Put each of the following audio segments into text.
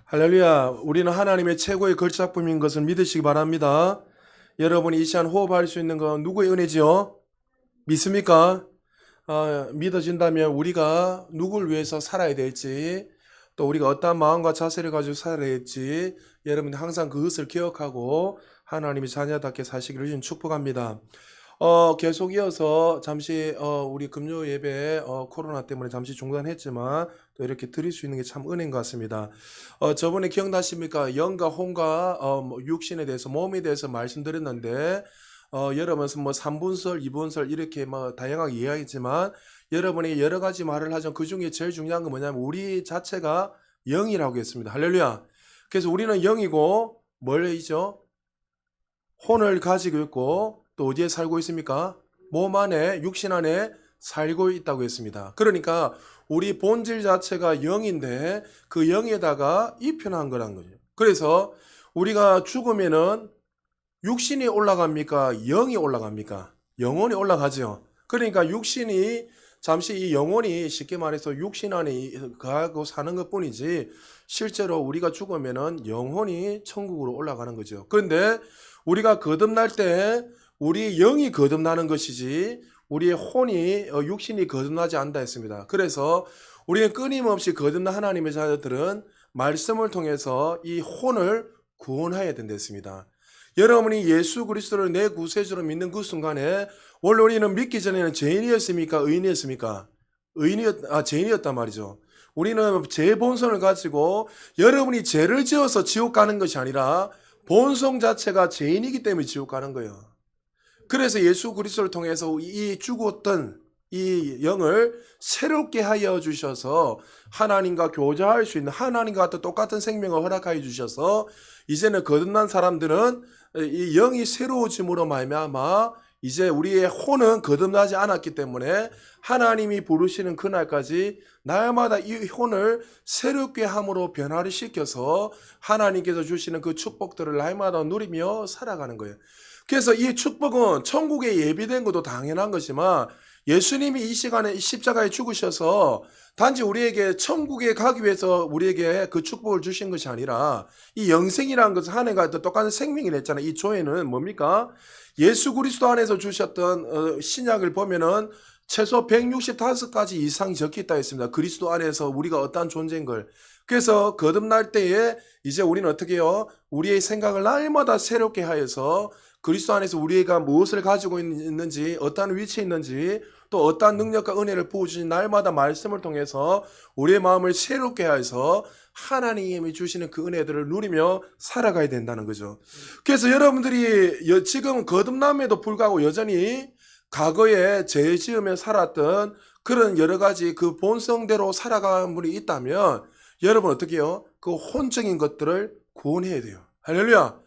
할렐루야. 우리는 하나님의 최고의 걸작품인 것을 믿으시기 바랍니다. 여러분이 이 시간 호흡할 수 있는 건 누구의 은혜지요? 믿습니까? 믿어진다면 우리가 누구를 위해서 살아야 될지, 또 우리가 어떠한 마음과 자세를 가지고 살아야 될지, 여러분이 항상 그것을 기억하고 하나님의 자녀답게 사시기를 주님 축복합니다. 계속 이어서 잠시 우리 금요 예배 코로나 때문에 잠시 중단했지만 또 이렇게 드릴 수 있는 게 참 은혜인 것 같습니다. 저번에 기억나십니까? 영과 혼과 육신에 대해서 몸에 대해서 말씀드렸는데 여러분 뭐 3분설, 2분설 이렇게 뭐 다양하게 이야기했지만 여러분이 여러 가지 말을 하죠. 그 중에 제일 중요한 건 뭐냐면 우리 자체가 영이라고 했습니다. 할렐루야. 그래서 우리는 영이고 뭘이죠? 혼을 가지고 있고 또 어디에 살고 있습니까? 몸 안에, 육신 안에 살고 있다고 했습니다. 그러니까 우리 본질 자체가 영인데 그 영에다가 입혀놓은 거란 거죠. 그래서 우리가 죽으면은 육신이 올라갑니까? 영이 올라갑니까? 영혼이 올라가죠. 그러니까 육신이 잠시 이 영혼이 쉽게 말해서 육신 안에 거하고 사는 것 뿐이지 실제로 우리가 죽으면은 영혼이 천국으로 올라가는 거죠. 그런데 우리가 거듭날 때 우리 영이 거듭나는 것이지 우리의 혼이 육신이 거듭나지 않다 했습니다. 그래서 우리는 끊임없이 거듭난 하나님의 자녀들은 말씀을 통해서 이 혼을 구원해야 된다 했습니다. 여러분이 예수 그리스도를 내 구세주로 믿는 그 순간에 원래 우리는 믿기 전에는 죄인이었습니까? 의인이었습니까? 죄인이었단 말이죠. 우리는 죄 본성을 가지고 여러분이 죄를 지어서 지옥 가는 것이 아니라 본성 자체가 죄인이기 때문에 지옥 가는 거예요. 그래서 예수 그리스도를 통해서 이 죽었던 이 영을 새롭게 하여 주셔서 하나님과 교제할 수 있는 하나님과 똑같은 생명을 허락하여 주셔서 이제는 거듭난 사람들은 이 영이 새로워짐으로 말미암아 이제 우리의 혼은 거듭나지 않았기 때문에 하나님이 부르시는 그날까지 날마다 이 혼을 새롭게 함으로 변화를 시켜서 하나님께서 주시는 그 축복들을 날마다 누리며 살아가는 거예요. 그래서 이 축복은 천국에 예비된 것도 당연한 것이지만 예수님이 이 시간에 십자가에 죽으셔서 단지 우리에게 천국에 가기 위해서 우리에게 그 축복을 주신 것이 아니라 이 영생이라는 것은 하나님과 똑같은 생명이라 했잖아요. 이 조에는 뭡니까? 예수 그리스도 안에서 주셨던 신약을 보면은 최소 165가지 이상이 적혀 있다 했습니다. 그리스도 안에서 우리가 어떠한 존재인 걸. 그래서 거듭날 때에 이제 우리는 어떻게 해요? 우리의 생각을 날마다 새롭게 하여서 그리스도 안에서 우리가 무엇을 가지고 있는지, 어떠한 위치에 있는지, 또 어떠한 능력과 은혜를 부어주신 날마다 말씀을 통해서 우리의 마음을 새롭게 해서 하나님이 주시는 그 은혜들을 누리며 살아가야 된다는 거죠. 그래서 여러분들이 지금 거듭남에도 불구하고 여전히 과거에 죄 지으며 살았던 그런 여러 가지 그 본성대로 살아가는 분이 있다면 여러분 어떻게 해요? 그 혼적인 것들을 구원해야 돼요. 할렐루야.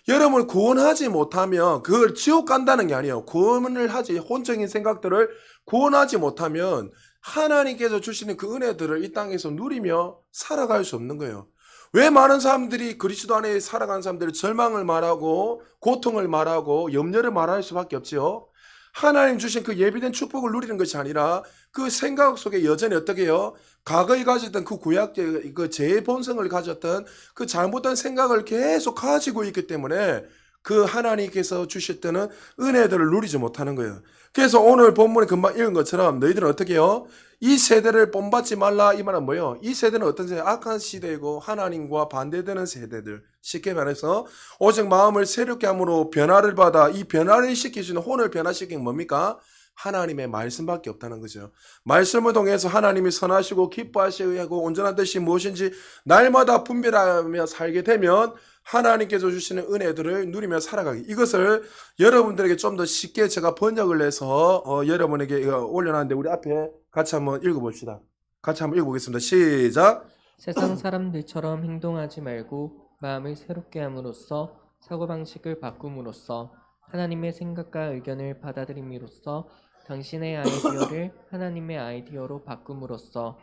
여러분을 구원하지 못하면 그걸 지옥 간다는 게 아니에요. 구원을 하지 혼적인 생각들을 구원하지 못하면 하나님께서 주시는 그 은혜들을 이 땅에서 누리며 살아갈 수 없는 거예요. 왜 많은 사람들이 그리스도 안에 살아가는 사람들이 절망을 말하고 고통을 말하고 염려를 말할 수밖에 없지요. 하나님 주신 그 예비된 축복을 누리는 것이 아니라 그 생각 속에 여전히 어떻게 해요? 과거에 가졌던 그 구약적 그 죄의 본성을 가졌던 그 잘못된 생각을 계속 가지고 있기 때문에 그 하나님께서 주셨던 은혜들을 누리지 못하는 거예요. 그래서 오늘 본문에 금방 읽은 것처럼 너희들은 어떻게 해요? 이 세대를 본받지 말라 이 말은 뭐예요? 이 세대는 어떤 세대? 악한 시대이고 하나님과 반대되는 세대들. 쉽게 말해서 오직 마음을 새롭게 함으로 변화를 받아 이 변화를 시키시는 혼을 변화시키는 뭡니까? 하나님의 말씀밖에 없다는 거죠. 말씀을 통해서 하나님이 선하시고 기뻐하시고 온전한 뜻이 무엇인지 날마다 분별하며 살게 되면 하나님께서 주시는 은혜들을 누리며 살아가기. 이것을 여러분들에게 좀 더 쉽게 제가 번역을 해서 여러분에게 올려놨는데 우리 앞에 같이 한번 읽어봅시다. 같이 한번 읽어보겠습니다. 시작. 세상 사람들처럼 행동하지 말고 마음을 새롭게 함으로써 사고방식을 바꿈으로써 하나님의 생각과 의견을 받아들임으로써 당신의 아이디어를 하나님의 아이디어로 바꿈으로써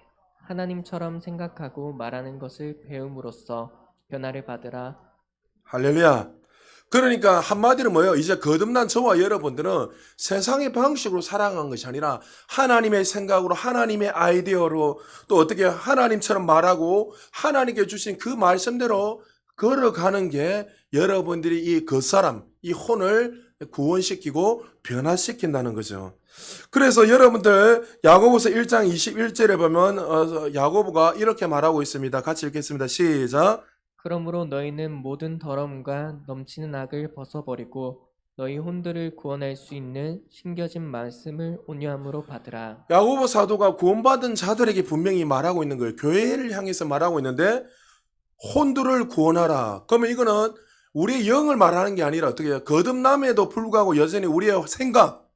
하나님처럼 생각하고 말하는 것을 배움으로써 변화를 받으라. 할렐루야. 그러니까 한마디로 뭐예요? 이제 거듭난 저와 여러분들은 세상의 방식으로 살아가는 것이 아니라 하나님의 생각으로 하나님의 아이디어로 또 어떻게 하나님처럼 말하고 하나님께 주신 그 말씀대로 걸어가는 게 여러분들이 이 겉사람, 이 혼을 구원시키고 변화시킨다는 거죠. 그래서 여러분들 야고보서 1장 21절에 보면 야고보가 이렇게 말하고 있습니다. 같이 읽겠습니다. 시작. 그러므로 너희는 모든 더러움과 넘치는 악을 벗어버리고 너희 혼들을 구원할 수 있는 심겨진 말씀을 온유함으로 받으라. 야고보 사도가 구원받은 자들에게 분명히 말하고 있는 거예요. 교회를 향해서 말하고 있는데 혼들을 구원하라. 그러면 이거는 우리의 영을 말하는 게 아니라 어떻게 해요? 거듭남에도 불구하고 여전히 우리의 생각,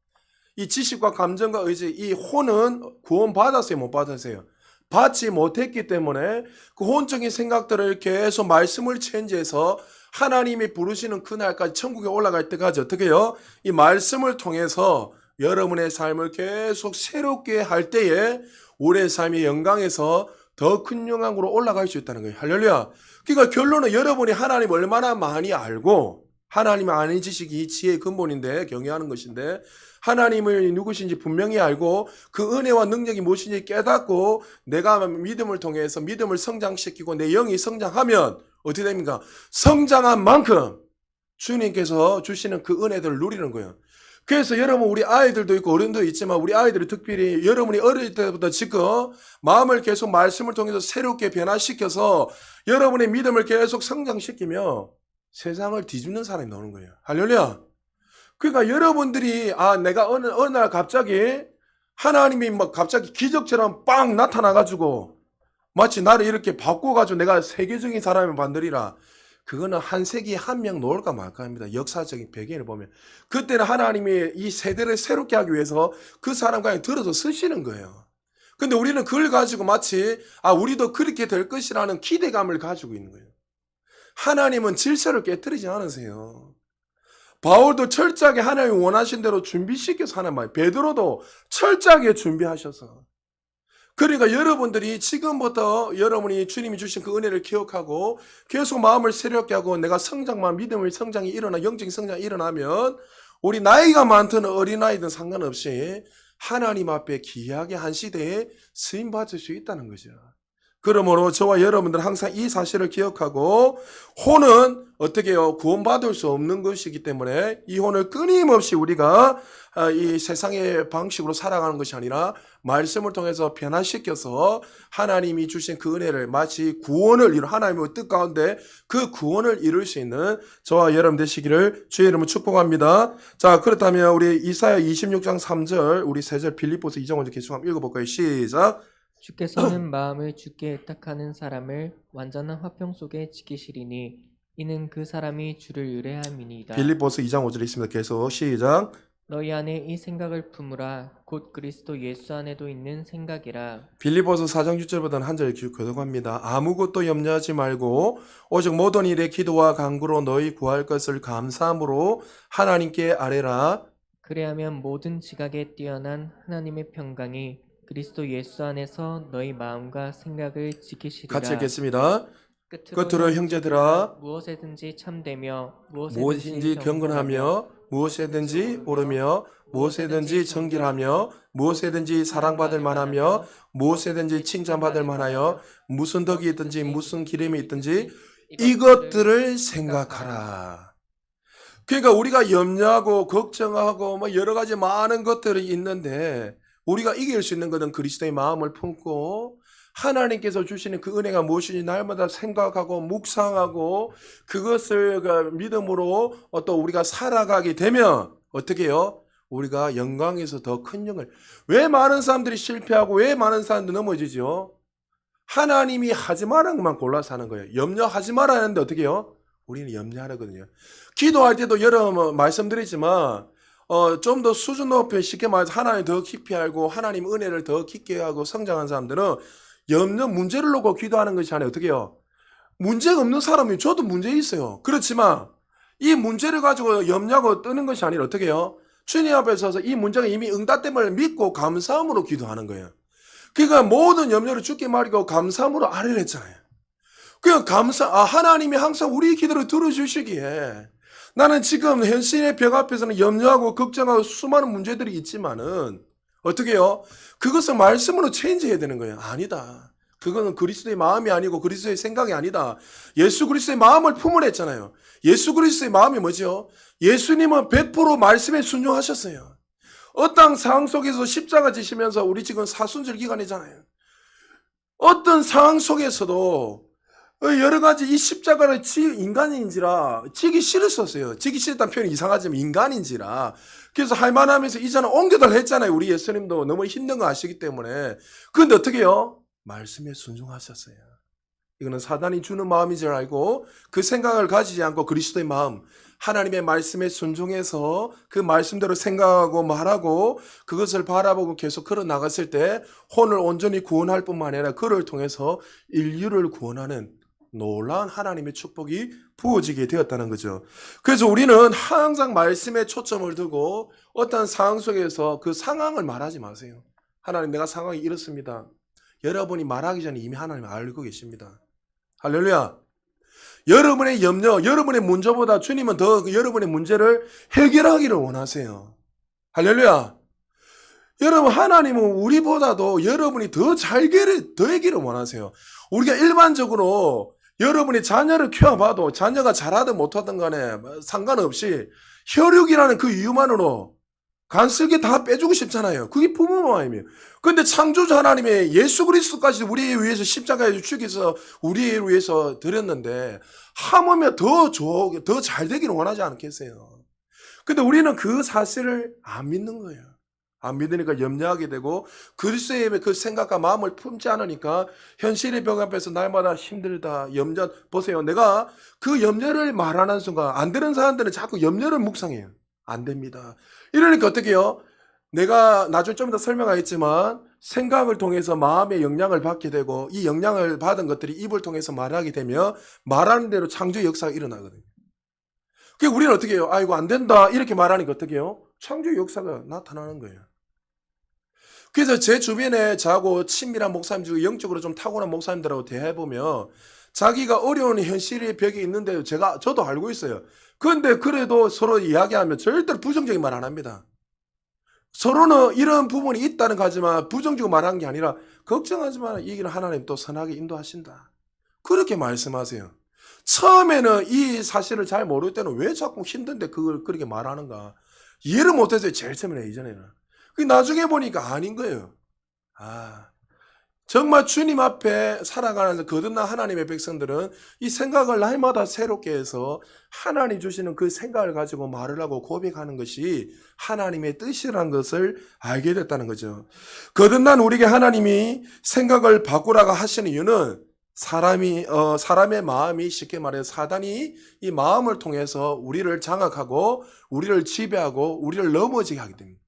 이 지식과 감정과 의지, 이 혼은 구원받았어요? 못 받았어요? 받지 못했기 때문에 그 혼적인 생각들을 계속 말씀을 체인지해서 하나님이 부르시는 그날까지 천국에 올라갈 때까지 어떻게 해요? 이 말씀을 통해서 여러분의 삶을 계속 새롭게 할 때에 우리의 삶의 영광에서 더 큰 영광으로 올라갈 수 있다는 거예요. 할렐루야. 그러니까 결론은 여러분이 하나님 얼마나 많이 알고 하나님의 아는 지식이 지혜의 근본인데 경외하는 것인데 하나님을 누구신지 분명히 알고 그 은혜와 능력이 무엇인지 깨닫고 내가 믿음을 통해서 믿음을 성장시키고 내 영이 성장하면 어떻게 됩니까? 성장한 만큼 주님께서 주시는 그 은혜들을 누리는 거예요. 그래서 여러분 우리 아이들도 있고 어른도 있지만 우리 아이들이 특별히 여러분이 어릴 때부터 지금 마음을 계속 말씀을 통해서 새롭게 변화시켜서 여러분의 믿음을 계속 성장시키며 세상을 뒤집는 사람이 나오는 거예요. 할렐루야. 그러니까 여러분들이 내가 어느 날 갑자기 하나님이 막 갑자기 기적처럼 빵 나타나가지고 마치 나를 이렇게 바꿔가지고 내가 세계적인 사람을 만들리라. 그거는 한 세기에 한 명 나올까 말까 합니다. 역사적인 배경을 보면. 그때는 하나님이 이 세대를 새롭게 하기 위해서 그 사람과 그냥 들어서 쓰시는 거예요. 근데 우리는 그걸 가지고 마치 우리도 그렇게 될 것이라는 기대감을 가지고 있는 거예요. 하나님은 질서를 깨뜨리지 않으세요. 바울도 철저하게 하나님이 원하신 대로 준비시켜서 하는 말. 베드로도 철저하게 준비하셔서. 그러니까 여러분들이 지금부터 여러분이 주님이 주신 그 은혜를 기억하고 계속 마음을 새롭게 하고 내가 성장만 믿음의 성장이 일어나 영적인 성장이 일어나면 우리 나이가 많든 어린아이든 상관없이 하나님 앞에 귀하게 한 시대에 쓰임받을 수 있다는 거죠. 그러므로 저와 여러분들 항상 이 사실을 기억하고 혼은 어떻게 해요? 구원받을 수 없는 것이기 때문에 이 혼을 끊임없이 우리가 이 세상의 방식으로 살아가는 것이 아니라 말씀을 통해서 변화시켜서 하나님이 주신 그 은혜를 마치 구원을 이루 하나님의 뜻 가운데 그 구원을 이룰 수 있는 저와 여러분 되시기를 주의 이름으로 축복합니다. 자, 그렇다면 우리 이사야 26장 3절 우리 3절 빌립보서 2장 먼저 계속 한번 읽어볼까요? 시작. 주께서는 마음을 주께 애탁하는 사람을 완전한 화평 속에 지키시리니 이는 그 사람이 주를 의뢰함이니이다. 빌립보서 2장 5절 있습니다. 계속 시작. 너희 안에 이 생각을 품으라. 곧 그리스도 예수 안에도 있는 생각이라. 빌립보서 4장 6절보다는 한 절 교독합니다. 아무것도 염려하지 말고 오직 모든 일에 기도와 간구로 너희 구할 것을 감사함으로 하나님께 아뢰라. 그래야면 모든 지각에 뛰어난 하나님의 평강이 그리스도 예수 안에서 너희 마음과 생각을 지키시리라. 같이 읽겠습니다. 끝으로 끝으로 형제들아 무엇에든지 참되며 무엇인지 경건하며 무엇에든지 오르며 무엇에든지 정결하며 무엇에든지 사랑받을 만하며 무엇에든지 칭찬받을 만하여 무슨 덕이 있든지 무슨 기름이 있든지 이것들을 생각하라. 그러니까 우리가 염려하고 걱정하고 뭐 여러 가지 많은 것들이 있는데 우리가 이길 수 있는 것은 그리스도의 마음을 품고 하나님께서 주시는 그 은혜가 무엇인지 날마다 생각하고 묵상하고 그것을 믿음으로 또 우리가 살아가게 되면 어떻게 해요? 우리가 영광에서 더 큰 영을. 왜 많은 사람들이 실패하고 왜 많은 사람들이 넘어지죠? 하나님이 하지 말라는 것만 골라서 하는 거예요. 염려하지 말아야 하는데 어떻게 해요? 우리는 염려하거든요. 기도할 때도 여러 말씀드리지만 좀 더 수준 높여 쉽게 말해서 하나님 더 깊이 알고 하나님 은혜를 더 깊게 하고 성장한 사람들은 염려 문제를 놓고 기도하는 것이 아니라 어떻게 해요? 문제가 없는 사람이 저도 문제 있어요. 그렇지만 이 문제를 가지고 염려하고 뜨는 것이 아니라 어떻게 해요? 주님 앞에 서서 이 문제가 이미 응답됨을 믿고 감사함으로 기도하는 거예요. 그러니까 모든 염려를 주께 말이고 감사함으로 아뢰랬잖아요. 그러니까 하나님이 항상 우리 기도를 들어주시기에 나는 지금 현실의 벽 앞에서는 염려하고 걱정하고 수많은 문제들이 있지만은 어떻게 해요? 그것을 말씀으로 체인지해야 되는 거예요. 아니다. 그거는 그리스도의 마음이 아니고 그리스도의 생각이 아니다. 예수 그리스도의 마음을 품으라 했잖아요. 예수 그리스도의 마음이 뭐죠? 예수님은 100% 말씀에 순종하셨어요. 어떤 상황 속에서 십자가 지시면서 우리 지금 사순절 기간이잖아요. 어떤 상황 속에서도 여러 가지 이 십자가를 인간인지라 지기 싫었었어요. 지기 싫다는 표현이 이상하지만 인간인지라. 그래서 할만하면서 이제는 옮겨달라 했잖아요. 우리 예수님도 너무 힘든 거 아시기 때문에. 그런데 어떻게 해요? 말씀에 순종하셨어요. 이거는 사단이 주는 마음인 줄 알고 그 생각을 가지지 않고 그리스도의 마음, 하나님의 말씀에 순종해서 그 말씀대로 생각하고 말하고 그것을 바라보고 계속 걸어 나갔을 때 혼을 온전히 구원할 뿐만 아니라 그를 통해서 인류를 구원하는 놀라운 하나님의 축복이 부어지게 되었다는 거죠. 그래서 우리는 항상 말씀에 초점을 두고 어떤 상황 속에서 그 상황을 말하지 마세요. 하나님, 내가 상황이 이렇습니다. 여러분이 말하기 전에 이미 하나님 알고 계십니다. 할렐루야. 여러분의 염려, 여러분의 문제보다 주님은 더 여러분의 문제를 해결하기를 원하세요. 할렐루야. 여러분, 하나님은 우리보다도 여러분이 더 되기를 원하세요. 우리가 일반적으로 여러분이 자녀를 키워봐도 자녀가 잘하든 못하든 간에 상관없이 혈육이라는 그 이유만으로 간슬게 다 빼주고 싶잖아요. 그게 부모 마음이에요. 그런데 창조주 하나님의 예수 그리스도까지 우리 위해서 십자가에 죽여서 우리 위해서 드렸는데 하물며 더 잘 되기를 원하지 않겠어요. 근데 우리는 그 사실을 안 믿는 거예요. 안 믿으니까 염려하게 되고 그리스도의 그 생각과 마음을 품지 않으니까 현실의 벽 앞에서 날마다 힘들다, 염려. 보세요. 내가 그 염려를 말하는 순간 안 되는 사람들은 자꾸 염려를 묵상해요. 안 됩니다. 이러니까 어떻게 해요? 내가 나중에 좀 더 설명하겠지만 생각을 통해서 마음의 영향을 받게 되고 이 영향을 받은 것들이 입을 통해서 말하게 되면 말하는 대로 창조의 역사가 일어나거든요. 그러니까 우리는 어떻게 해요? 아이고 안 된다 이렇게 말하니까 어떻게 해요? 창조의 역사가 나타나는 거예요. 그래서 제 주변에 저하고 친밀한 목사님 중에 영적으로 좀 타고난 목사님들하고 대해보면 자기가 어려운 현실의 벽에 있는데 저도 알고 있어요. 그런데 그래도 서로 이야기하면 절대로 부정적인 말 안 합니다. 서로는 이런 부분이 있다는 거지만 부정적으로 말하는 게 아니라 걱정하지 마라. 이기는 하나님 또 선하게 인도하신다. 그렇게 말씀하세요. 처음에는 이 사실을 잘 모를 때는 왜 자꾸 힘든데 그걸 그렇게 말하는가. 이해를 못했어요. 제일 처음에 이전에는. 나중에 보니까 아닌 거예요. 정말 주님 앞에 살아가는 거듭난 하나님의 백성들은 이 생각을 날마다 새롭게 해서 하나님 주시는 그 생각을 가지고 말을 하고 고백하는 것이 하나님의 뜻이라는 것을 알게 됐다는 거죠. 거듭난 우리에게 하나님이 생각을 바꾸라고 하시는 이유는 사람의 마음이 쉽게 말해서 사단이 이 마음을 통해서 우리를 장악하고 우리를 지배하고 우리를 넘어지게 하게 됩니다.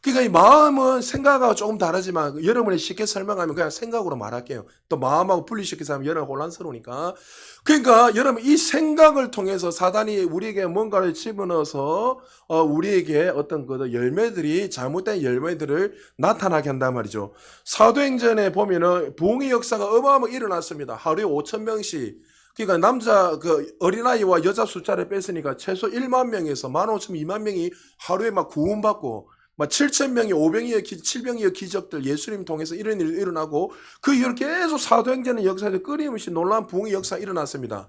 그러니까 이 마음은 생각하고 조금 다르지만 여러분이 쉽게 설명하면 그냥 생각으로 말할게요. 또 마음하고 분리시켜서 하면 여러분 혼란스러우니까. 그러니까 여러분 이 생각을 통해서 사단이 우리에게 뭔가를 집어넣어서 우리에게 어떤 그 열매들이 잘못된 열매들을 나타나게 한단 말이죠. 사도행전에 보면은 부흥의 역사가 어마어마하게 일어났습니다. 하루에 5,000명씩. 그러니까 남자 어린아이와 여자 숫자를 뺐으니까 최소 1만 명에서 15,000, 2만 명이 하루에 막 구원받고 막 7,000명이 700여의 기적들 예수님 통해서 이런 일이 일어나고 그 이후로 계속 사도행전의 역사에서 끊임없이 놀라운 부흥의 역사가 일어났습니다.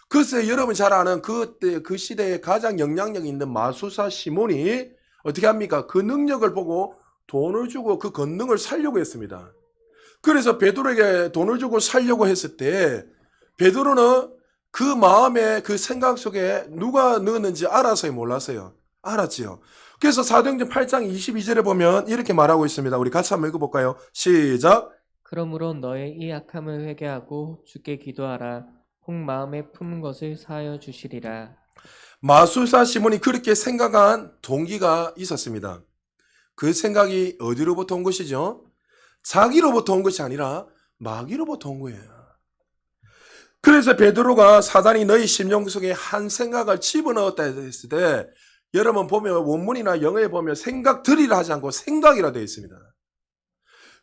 글쎄 여러분 잘 아는 그때 그 시대에 가장 영향력 있는 마술사 시몬이 어떻게 합니까? 그 능력을 보고 돈을 주고 그 권능을 살려고 했습니다. 그래서 베드로에게 돈을 주고 살려고 했을 때 베드로는 그 마음에 그 생각 속에 누가 넣었는지 알아서요 몰랐어요? 알았지요. 그래서 사도행전 8장 22절에 보면 이렇게 말하고 있습니다. 우리 같이 한번 읽어볼까요? 시작. 그러므로 너의 이 악함을 회개하고 주께 기도하라. 혹 마음에 품은 것을 사하여 주시리라. 마술사 시몬이 그렇게 생각한 동기가 있었습니다. 그 생각이 어디로부터 온 것이죠? 자기로부터 온 것이 아니라 마귀로부터 온 거예요. 그래서 베드로가 사단이 너희 심령 속에 한 생각을 집어넣었다 했을 때 여러분 보면 원문이나 영어에 보면 생각들이라 하지 않고 생각이라 되어 있습니다.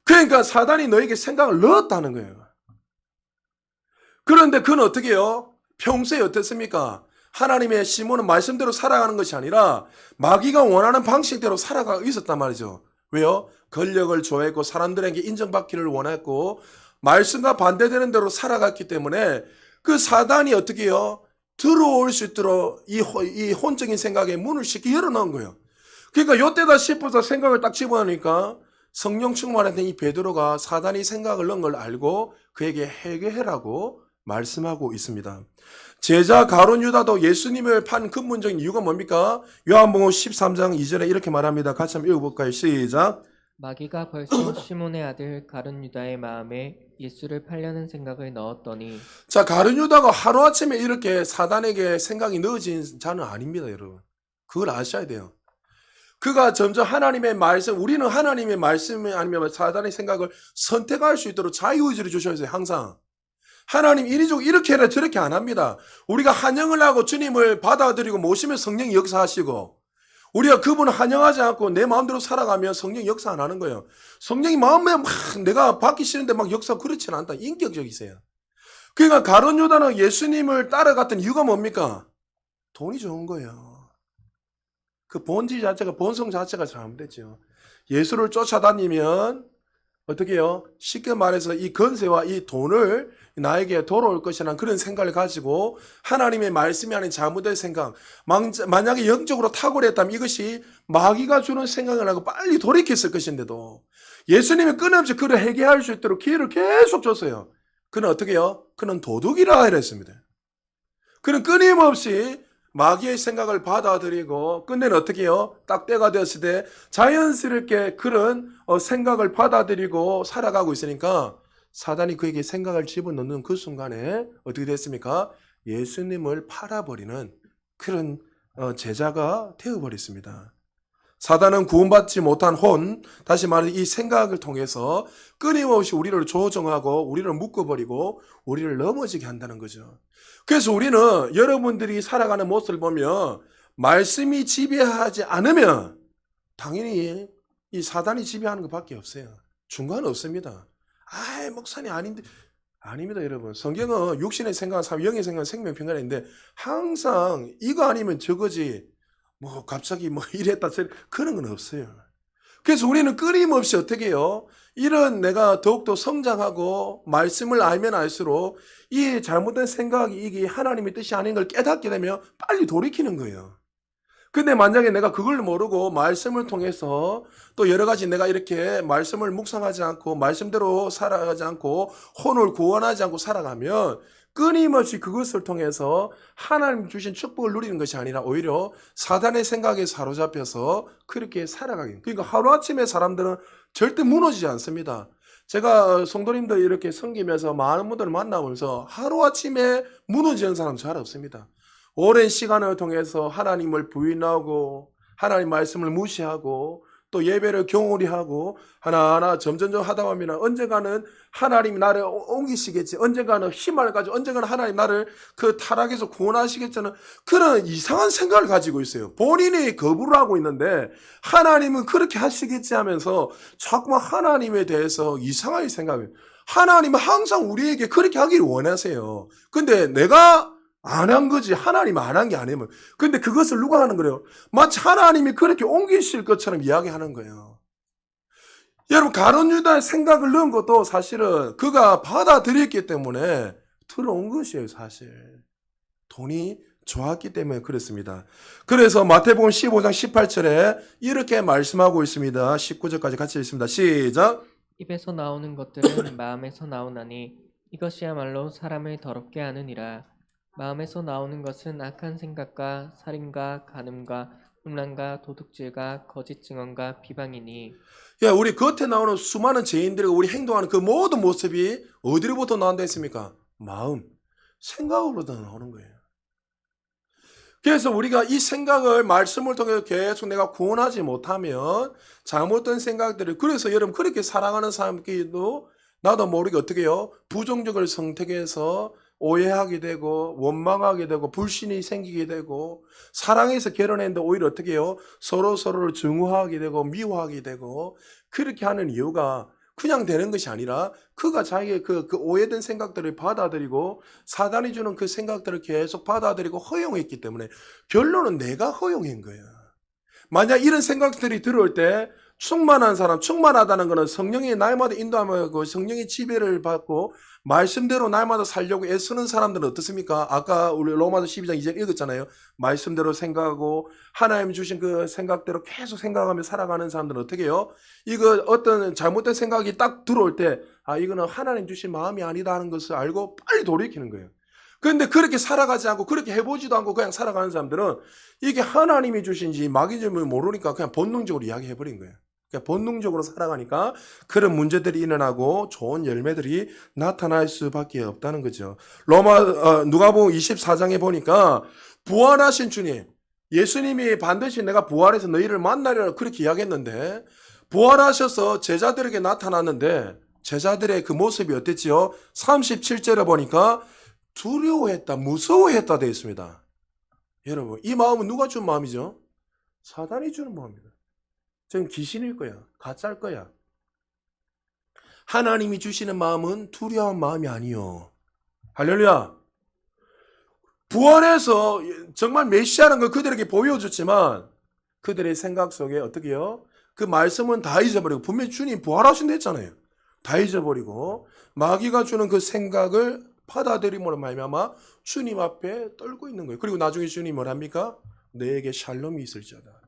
그러니까 사단이 너에게 생각을 넣었다는 거예요. 그런데 그건 어떻게 해요? 평소에 어땠습니까? 하나님의 시몬은 말씀대로 살아가는 것이 아니라 마귀가 원하는 방식대로 살아가고 있었단 말이죠. 왜요? 권력을 좋아했고 사람들에게 인정받기를 원했고 말씀과 반대되는 대로 살아갔기 때문에 그 사단이 어떻게 해요? 들어올 수 있도록 이 혼적인 생각에 문을 쉽게 열어놓은 거예요. 그러니까 요때다 싶어서 생각을 딱 집어넣으니까 성령 충만했던 이 베드로가 사단이 생각을 넣은 걸 알고 그에게 회개해라고 말씀하고 있습니다. 제자 가룟 유다도 예수님을 판 근본적인 이유가 뭡니까? 요한복음 13장 2절에 이렇게 말합니다. 같이 한번 읽어볼까요? 시작. 마귀가 벌써 시몬의 아들 가룟 유다의 마음에 예수를 팔려는 생각을 넣었더니 자, 가룟 유다가 하루아침에 이렇게 사단에게 생각이 넣어진 자는 아닙니다, 여러분. 그걸 아셔야 돼요. 그가 점점 하나님의 말씀, 우리는 하나님의 말씀이 아니면 사단의 생각을 선택할 수 있도록 자유의지를 주셔야 돼요, 항상. 하나님 이렇게 해라 저렇게 안 합니다. 우리가 환영을 하고 주님을 받아들이고 모시면 성령이 역사하시고 우리가 그분을 환영하지 않고 내 마음대로 살아가면 성령이 역사 안 하는 거예요. 성령이 마음에 막 내가 받기 싫은데 막 역사 그렇지는 않다. 인격적이세요. 그러니까 가룟 유다는 예수님을 따라갔던 이유가 뭡니까? 돈이 좋은 거예요. 그 본질 자체가 본성 자체가 잘못됐죠. 예수를 쫓아다니면 어떻게 해요? 쉽게 말해서 이 건세와 이 돈을 나에게 돌아올 것이라는 그런 생각을 가지고 하나님의 말씀이 아닌 잘못된 생각, 만약에 영적으로 탁월했다면 이것이 마귀가 주는 생각을 하고 빨리 돌이켰을 것인데도 예수님이 끊임없이 그를 해결할 수 있도록 기회를 계속 줬어요. 그는 어떻게 해요? 그는 도둑이라 이랬습니다. 그는 끊임없이 마귀의 생각을 받아들이고 끝내는 어떻게 해요? 딱 때가 되었을 때 자연스럽게 그런 생각을 받아들이고 살아가고 있으니까 사단이 그에게 생각을 집어넣는 그 순간에 어떻게 됐습니까? 예수님을 팔아버리는 그런 제자가 되어버렸습니다. 사단은 구원받지 못한 다시 말해 이 생각을 통해서 끊임없이 우리를 조종하고 우리를 묶어버리고 우리를 넘어지게 한다는 거죠. 그래서 우리는 여러분들이 살아가는 모습을 보면 말씀이 지배하지 않으면 당연히 이 사단이 지배하는 것밖에 없어요. 중간은 없습니다. 목사님 아닌데. 아닙니다, 여러분. 성경은 육신의 생각은 삶, 영의 생각은 생명 평안인데 항상 이거 아니면 저거지. 갑자기 이랬다 저랬다 그런 건 없어요. 그래서 우리는 끊임없이 어떻게 해요? 이런 내가 더욱더 성장하고 말씀을 알면 알수록 이 잘못된 생각이 이게 하나님의 뜻이 아닌 걸 깨닫게 되면 빨리 돌이키는 거예요. 근데 만약에 내가 그걸 모르고 말씀을 통해서 또 여러 가지 내가 이렇게 말씀을 묵상하지 않고 말씀대로 살아가지 않고 혼을 구원하지 않고 살아가면 끊임없이 그것을 통해서 하나님 주신 축복을 누리는 것이 아니라 오히려 사단의 생각에 사로잡혀서 그렇게 살아가게. 그러니까 하루아침에 사람들은 절대 무너지지 않습니다. 제가 성도님들 이렇게 섬기면서 많은 분들을 만나보면서 하루아침에 무너지는 사람 잘 없습니다. 오랜 시간을 통해서 하나님을 부인하고 하나님 말씀을 무시하고 또 예배를 경홀히 하고 하나하나 점점점 하다 보면 언젠가는 하나님이 나를 옮기시겠지, 언젠가는 힘을 가지고 언젠가는 하나님 나를 그 타락에서 구원하시겠지는 그런 이상한 생각을 가지고 있어요. 본인이 거부를 하고 있는데 하나님은 그렇게 하시겠지 하면서 자꾸만 하나님에 대해서 이상하게 생각해요. 하나님은 항상 우리에게 그렇게 하기를 원하세요. 근데 내가 안 한 거지 하나님 안 한 게 아니면. 근데 그것을 누가 하는 거래요? 마치 하나님이 그렇게 옮기실 것처럼 이야기하는 거예요. 여러분 가룟 유다의 생각을 넣은 것도 사실은 그가 받아들였기 때문에 들어온 것이에요. 사실 돈이 좋았기 때문에 그렇습니다. 그래서 마태복음 15장 18절에 이렇게 말씀하고 있습니다. 19절까지 같이 읽습니다. 시작. 입에서 나오는 것들은 마음에서 나오나니 이것이야말로 사람을 더럽게 하느니라. 마음에서 나오는 것은 악한 생각과 살인과 간음과 음란과 도둑질과 거짓 증언과 비방이니. 우리 겉에 나오는 수많은 죄인들과 우리 행동하는 그 모든 모습이 어디로부터 나온다 했습니까? 마음, 생각으로부터 나오는 거예요. 그래서 우리가 이 생각을 말씀을 통해서 계속 내가 구원하지 못하면 잘못된 생각들을, 그래서 여러분 그렇게 사랑하는 사람끼리도 나도 모르게 어떻게 해요? 부정적을 선택해서 오해하게 되고 원망하게 되고 불신이 생기게 되고 사랑해서 결혼했는데 오히려 어떻게 해요? 서로를 증오하게 되고 미워하게 되고 그렇게 하는 이유가 그냥 되는 것이 아니라 그가 자기의 그 오해된 생각들을 받아들이고 사단이 주는 그 생각들을 계속 받아들이고 허용했기 때문에 결론은 내가 허용한 거야. 만약 이런 생각들이 들어올 때 충만한 사람, 충만하다는 것은 성령이 날마다 인도하고 성령의 지배를 받고 말씀대로 날마다 살려고 애쓰는 사람들은 어떻습니까? 아까 우리 로마서 12장 2절 읽었잖아요. 말씀대로 생각하고 하나님 주신 그 생각대로 계속 생각하며 살아가는 사람들은 어떻게 해요? 이거 어떤 잘못된 생각이 딱 들어올 때 이거는 하나님 주신 마음이 아니다 하는 것을 알고 빨리 돌이키는 거예요. 그런데 그렇게 살아가지 않고 그렇게 해보지도 않고 그냥 살아가는 사람들은 이게 하나님이 주신지 마귀 주면 모르니까 그냥 본능적으로 이야기해버린 거예요. 그냥 본능적으로 살아가니까 그런 문제들이 일어나고 좋은 열매들이 나타날 수밖에 없다는 거죠. 누가복음 24장에 보니까 부활하신 주님, 예수님이 반드시 내가 부활해서 너희를 만나리라 그렇게 이야기했는데 부활하셔서 제자들에게 나타났는데 제자들의 그 모습이 어땠지요? 37절에 보니까 두려워했다, 무서워했다 되어 있습니다. 여러분, 이 마음은 누가 준 마음이죠? 사단이 주는 마음입니다. 저는 귀신일 거야. 가짜일 거야. 하나님이 주시는 마음은 두려운 마음이 아니요. 할렐루야. 부활해서 정말 메시아라는 걸 그들에게 보여줬지만 그들의 생각 속에 어떻게 해요? 그 말씀은 다 잊어버리고 분명히 주님 부활하신다 했잖아요. 다 잊어버리고 마귀가 주는 그 생각을 받아들임으로 말미암아 주님 앞에 떨고 있는 거예요. 그리고 나중에 주님이 뭐랍니까? 너에게 샬롬이 있을지어다.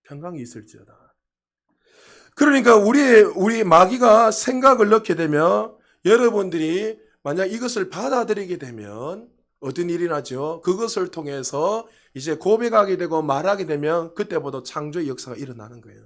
평강이 있을지어다. 그러니까 우리 마귀가 생각을 넣게 되면 여러분들이 만약 이것을 받아들이게 되면 어떤 일이 나죠? 그것을 통해서 이제 고백하게 되고 말하게 되면 그때부터 창조의 역사가 일어나는 거예요.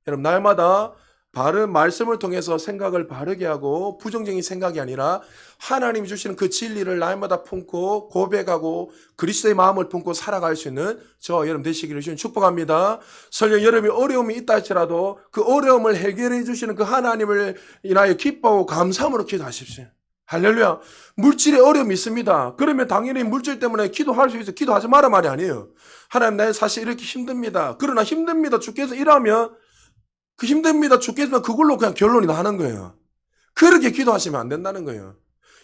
여러분 날마다 바른 말씀을 통해서 생각을 바르게 하고 부정적인 생각이 아니라 하나님이 주시는 그 진리를 날마다 품고 고백하고 그리스도의 마음을 품고 살아갈 수 있는 저와 여러분 되시기를 주님 축복합니다. 설령 여러분이 어려움이 있다 할지라도 그 어려움을 해결해 주시는 그 하나님을 인하여 기뻐하고 감사함으로 기도하십시오. 할렐루야. 물질에 어려움이 있습니다. 그러면 당연히 물질 때문에 기도할 수 있어요. 기도하지 마라 말이 아니에요. 하나님 나 사실 이렇게 힘듭니다. 그러나 힘듭니다. 주께서 일하면 그 힘듭니다. 죽겠으면 그걸로 그냥 결론이 나는 거예요. 그렇게 기도하시면 안 된다는 거예요.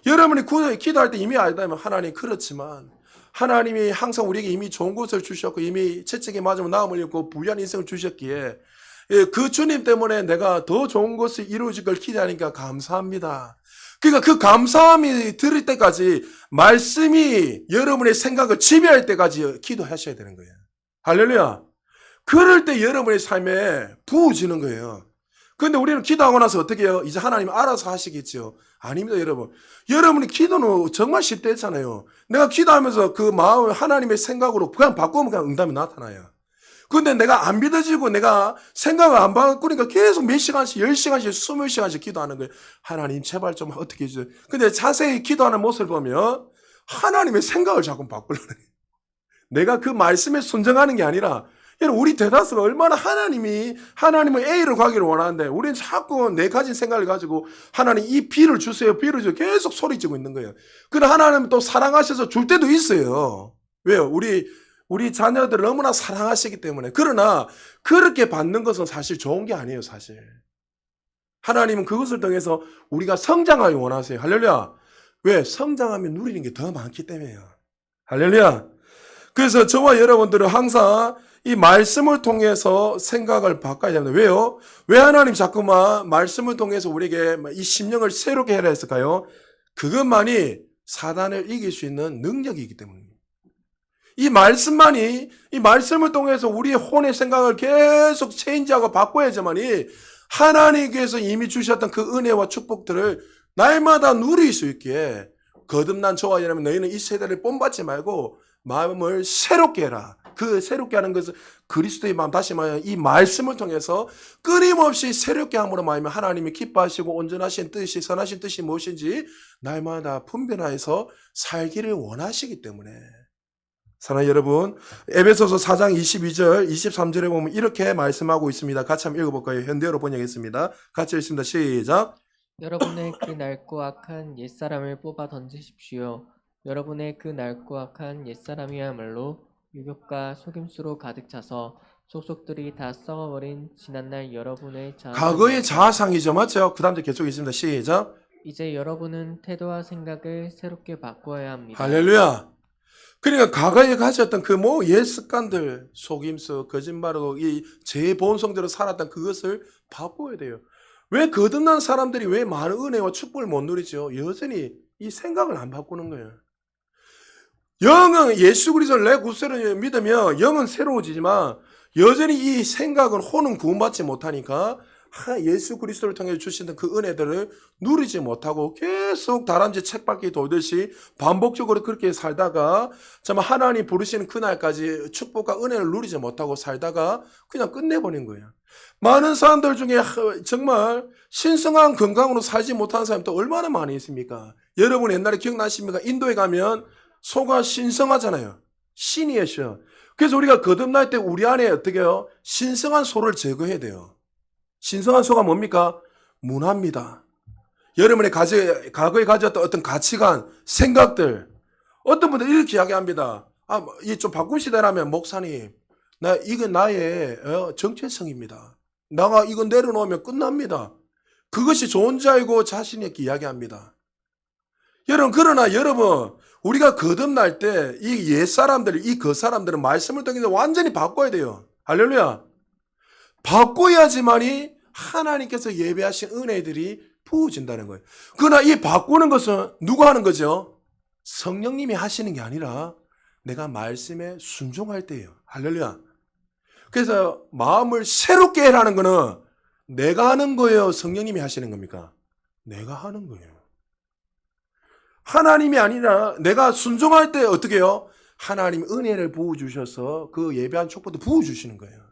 여러분이 기도할 때 이미 알다면 하나님 그렇지만 하나님이 항상 우리에게 이미 좋은 것을 주셨고 이미 채찍에 맞으면 나음을 입고 부유한 인생을 주셨기에 그 주님 때문에 내가 더 좋은 것이 이루어질 걸 기대하니까 감사합니다. 그러니까 그 감사함이 들을 때까지 말씀이 여러분의 생각을 지배할 때까지 기도하셔야 되는 거예요. 할렐루야. 그럴 때 여러분의 삶에 부어지는 거예요. 그런데 우리는 기도하고 나서 어떻게 해요? 이제 하나님 알아서 하시겠죠. 아닙니다, 여러분. 여러분이 기도는 정말 쉽게 했잖아요. 내가 기도하면서 그 마음을 하나님의 생각으로 그냥 바꾸면 그냥 응답이 나타나요. 그런데 내가 안 믿어지고 내가 생각을 안 바꾸니까 계속 몇 시간씩, 10시간씩, 20시간씩 기도하는 거예요. 하나님 제발 좀 어떻게 해주세요. 근데 자세히 기도하는 모습을 보면 하나님의 생각을 자꾸 바꾸려는 거예요. 내가 그 말씀에 순종하는 게 아니라 여러분 우리 대다수가 얼마나 하나님은 A로 가기를 원하는데 우리는 자꾸 내 가진 생각을 가지고 하나님 이 B를 주세요 계속 소리치고 있는 거예요. 그러나 하나님은 또 사랑하셔서 줄 때도 있어요. 왜요? 우리 자녀들을 너무나 사랑하시기 때문에. 그러나 그렇게 받는 것은 사실 좋은 게 아니에요. 사실 하나님은 그것을 통해서 우리가 성장하기 원하세요. 할렐루야. 왜? 성장하면 누리는 게 더 많기 때문에요. 할렐루야. 그래서 저와 여러분들은 항상 이 말씀을 통해서 생각을 바꿔야 됩니다. 왜요? 왜 하나님 자꾸만 말씀을 통해서 우리에게 이 심령을 새롭게 해라 했을까요? 그것만이 사단을 이길 수 있는 능력이기 때문입니다. 이 말씀을 통해서 우리의 혼의 생각을 계속 체인지하고 바꿔야지만이 하나님께서 이미 주셨던 그 은혜와 축복들을 날마다 누릴 수 있기에 거듭난 저와 여러분 너희는 이 세대를 본받지 말고 마음을 새롭게 해라. 그 새롭게 하는 것은 그리스도의 마음, 다시 말하면 이 말씀을 통해서 끊임없이 새롭게 함으로 말하면 하나님이 기뻐하시고 온전하신 뜻이 선하신 뜻이 무엇인지 날마다 분별하여서 살기를 원하시기 때문에. 사랑하는 여러분, 에베소서 4장 22절 23절에 보면 이렇게 말씀하고 있습니다. 같이 한번 읽어볼까요? 현대어로 번역했습니다. 같이 읽습니다. 시작. 여러분의 그 낡고 악한 옛사람을 뽑아 던지십시오. 여러분의 그 낡고 악한 옛사람이야말로 유혹과 속임수로 가득 차서 속속들이 다 썩어버린 지난날 여러분의 과거의 자아입니다. 자아상이죠. 맞죠? 그 다음 절 계속 있습니다. 시작. 이제 여러분은 태도와 생각을 새롭게 바꾸어야 합니다. 할렐루야. 그러니까 과거에 가졌던 그 뭐 옛 습관들, 속임수, 거짓말하고 이 제 본성대로 살았던 그것을 바꿔야 돼요. 왜 거듭난 사람들이 왜 많은 은혜와 축복을 못 누리죠? 여전히 이 생각을 안 바꾸는 거예요. 영은 예수 그리스도를 내 구세를 믿으면 영은 새로워지지만 여전히 이 생각은 혼은 구원받지 못하니까 예수 그리스도를 통해 주시는 그 은혜들을 누리지 못하고 계속 다람쥐 책밖에 돌듯이 반복적으로 그렇게 살다가 정말 하나님 부르시는 그날까지 축복과 은혜를 누리지 못하고 살다가 그냥 끝내버린 거예요. 많은 사람들 중에 정말 신성한 건강으로 살지 못하는 사람도 얼마나 많이 있습니까? 여러분 옛날에 기억나십니까? 인도에 가면 소가 신성하잖아요. 신이에요. 그래서 우리가 거듭날 때 우리 안에 어떻게 해요? 신성한 소를 제거해야 돼요. 신성한 소가 뭡니까? 문화입니다. 여러분의 과거에 가졌던 어떤 가치관, 생각들. 어떤 분들 이렇게 이야기합니다. 이 좀 바꾸시더라면 목사님, 이건 나의 정체성입니다. 나가 이거 내려놓으면 끝납니다. 그것이 좋은 줄 알고 자신 있게 이야기합니다. 여러분, 그러나 여러분, 우리가 거듭날 때 이 옛사람들, 이 겉사람들은 말씀을 통해서 완전히 바꿔야 돼요. 할렐루야. 바꿔야지만이 하나님께서 예배하신 은혜들이 부어진다는 거예요. 그러나 이 바꾸는 것은 누가 하는 거죠? 성령님이 하시는 게 아니라 내가 말씀에 순종할 때예요. 할렐루야. 그래서 마음을 새롭게 해라는 거는 내가 하는 거예요? 성령님이 하시는 겁니까? 내가 하는 거예요. 하나님이 아니라 내가 순종할 때 어떻게 해요? 하나님 은혜를 부어주셔서 그 예배한 축복도 부어주시는 거예요.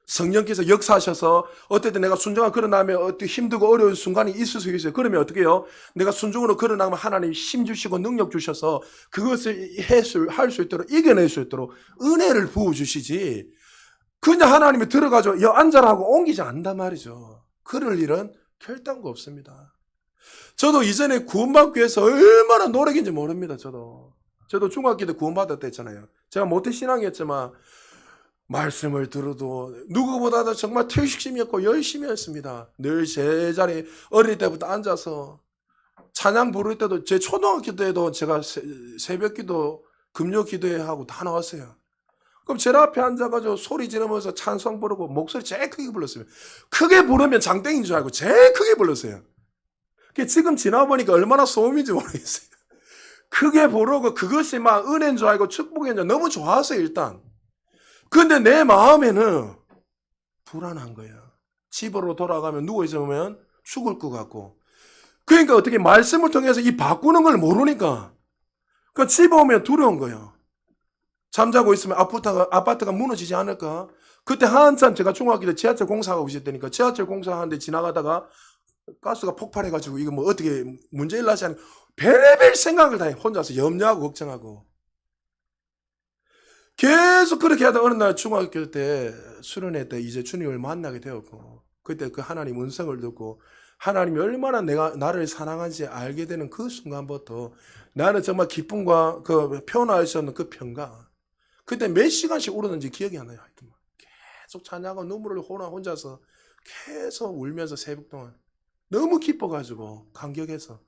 성령께서 역사하셔서 어쨌든 내가 순종하고 걸어나면 어떻게 힘들고 어려운 순간이 있을 수 있어요. 그러면 어떻게 해요? 내가 순종으로 걸어나면 하나님이 힘 주시고 능력 주셔서 그것을 할 수 있도록 이겨낼 수 있도록 은혜를 부어주시지. 그냥 하나님이 들어가지고 앉아라고 옮기지 않단 말이죠. 그럴 일은 결단코 없습니다. 저도 이전에 구원받기 위해서 얼마나 노력인지 모릅니다. 저도 중학교 때 구원받았다 했잖아요. 제가 모태 신앙이었지만 말씀을 들어도 누구보다도 정말 특식심이었고 열심히 했습니다. 늘 제자리에 어릴 때부터 앉아서 찬양 부를 때도 제 초등학교 때도 제가 새벽 기도 금요 기도회 하고 다 나왔어요. 그럼 제 앞에 앉아가지고 소리 지르면서 찬송 부르고 목소리 제일 크게 불렀어요. 크게 부르면 장땡인 줄 알고 제일 크게 불렀어요. 지금 지나보니까 얼마나 소음인지 모르겠어요. 크게 부르고 그것이 막 은혜인 줄 알고 축복인 줄 너무 좋았어요 일단. 근데 내 마음에는 불안한 거예요. 집으로 돌아가면 누워있으면 죽을 것 같고. 그러니까 어떻게 말씀을 통해서 이 바꾸는 걸 모르니까. 그러니까 집에 오면 두려운 거예요. 잠자고 있으면 아파트가 무너지지 않을까? 그때 한참 제가 중학교 때 지하철 공사하고 있었다니까 지하철 공사하는데 지나가다가 가스가 폭발해가지고 이거 뭐 어떻게 문제 일나지 않을까? 별의별 생각을 다 해. 혼자서 염려하고 걱정하고. 계속 그렇게 하다 어느 날 중학교 때 수련회 때 이제 주님을 만나게 되었고 그때 그 하나님 음성을 듣고 하나님이 얼마나 나를 사랑하는지 알게 되는 그 순간부터 나는 정말 기쁨과 그 표현할 수 없는 그 평강 그때 몇 시간씩 울었는지 기억이 안 나요. 하여튼 계속 찬양하고 눈물을 혼자서 계속 울면서 새벽 동안 너무 기뻐가지고 감격해서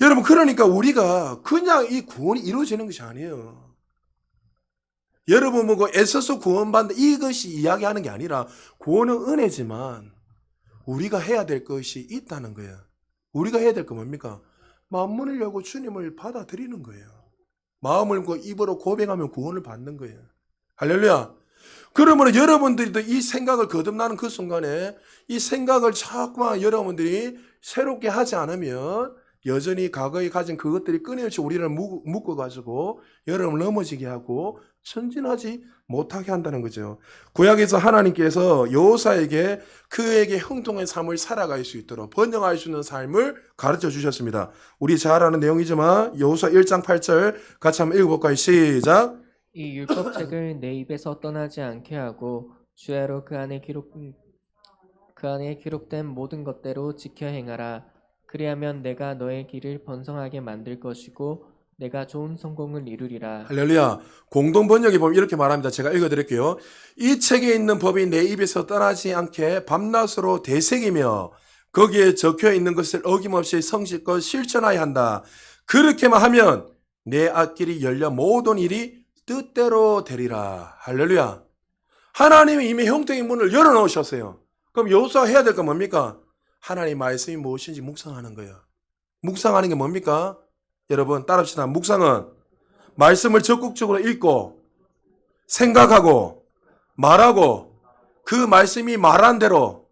여러분 그러니까 우리가 그냥 이 구원이 이루어지는 것이 아니에요. 여러분 보고 애써서 구원받는다 이것이 이야기하는 게 아니라 구원은 은혜지만 우리가 해야 될 것이 있다는 거예요. 우리가 해야 될 거 뭡니까? 마음문을 열고 주님을 받아들이는 거예요. 마음을 입으로 고백하면 구원을 받는 거예요. 할렐루야. 그러므로 여러분들도 이 생각을 거듭나는 그 순간에 이 생각을 자꾸만 여러분들이 새롭게 하지 않으면 여전히 과거에 가진 그것들이 끊임없이 우리를 묶어가지고 여러분을 넘어지게 하고 전진하지 못하게 한다는 거죠. 구약에서 하나님께서 여호사에게 그에게 형통한 삶을 살아갈 수 있도록 번영할 수 있는 삶을 가르쳐 주셨습니다. 우리 잘 아는 내용이지만 여호사 1장 8절 같이 한번 읽어볼까요? 시작. 이 율법책을 내 입에서 떠나지 않게 하고 주야로 그 안에 기록된 모든 것대로 지켜 행하라. 그리하면 내가 너의 길을 번성하게 만들 것이고 내가 좋은 성공을 이루리라. 할렐루야. 공동 번역에 보면 이렇게 말합니다. 제가 읽어드릴게요. 이 책에 있는 법이 내 입에서 떠나지 않게 밤낮으로 되새기며 거기에 적혀 있는 것을 어김없이 성실껏 실천하여야 한다. 그렇게만 하면 내 앞길이 열려 모든 일이 뜻대로 되리라. 할렐루야. 하나님이 이미 형통의 문을 열어놓으셨어요. 그럼 여호수아가 해야 될 건 뭡니까? 하나님 말씀이 무엇인지 묵상하는 거예요. 묵상하는 게 뭡니까? 여러분 따라합시다. 묵상은 말씀을 적극적으로 읽고 생각하고 말하고 그 말씀이 말한 대로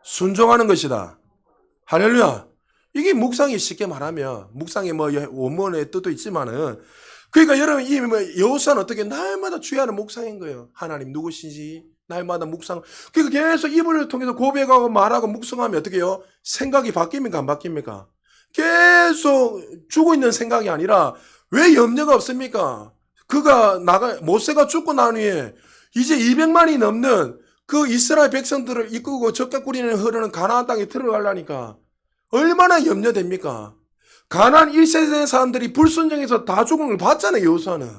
순종하는 것이다. 할렐루야. 이게 묵상이 쉽게 말하면 묵상이 뭐 원문의 뜻도 있지만은 그러니까 여러분 이 여호수아는 어떻게 날마다 주야하는 묵상인 거예요. 하나님 누구신지 날마다 묵상. 그러니까 계속 이분을 통해서 고백하고 말하고 묵상하면 어떻게 해요? 생각이 바뀝니까 안 바뀝니까? 계속 죽어 있는 생각이 아니라 왜 염려가 없습니까? 모세가 죽고 난 후에 이제 200만이 넘는 그 이스라엘 백성들을 이끌고 적개구리는 흐르는 가나안 땅에 들어가려니까 얼마나 염려됩니까? 가나안 1세대 사람들이 불순종해서 다 죽은 걸 봤잖아요, 여호수아는.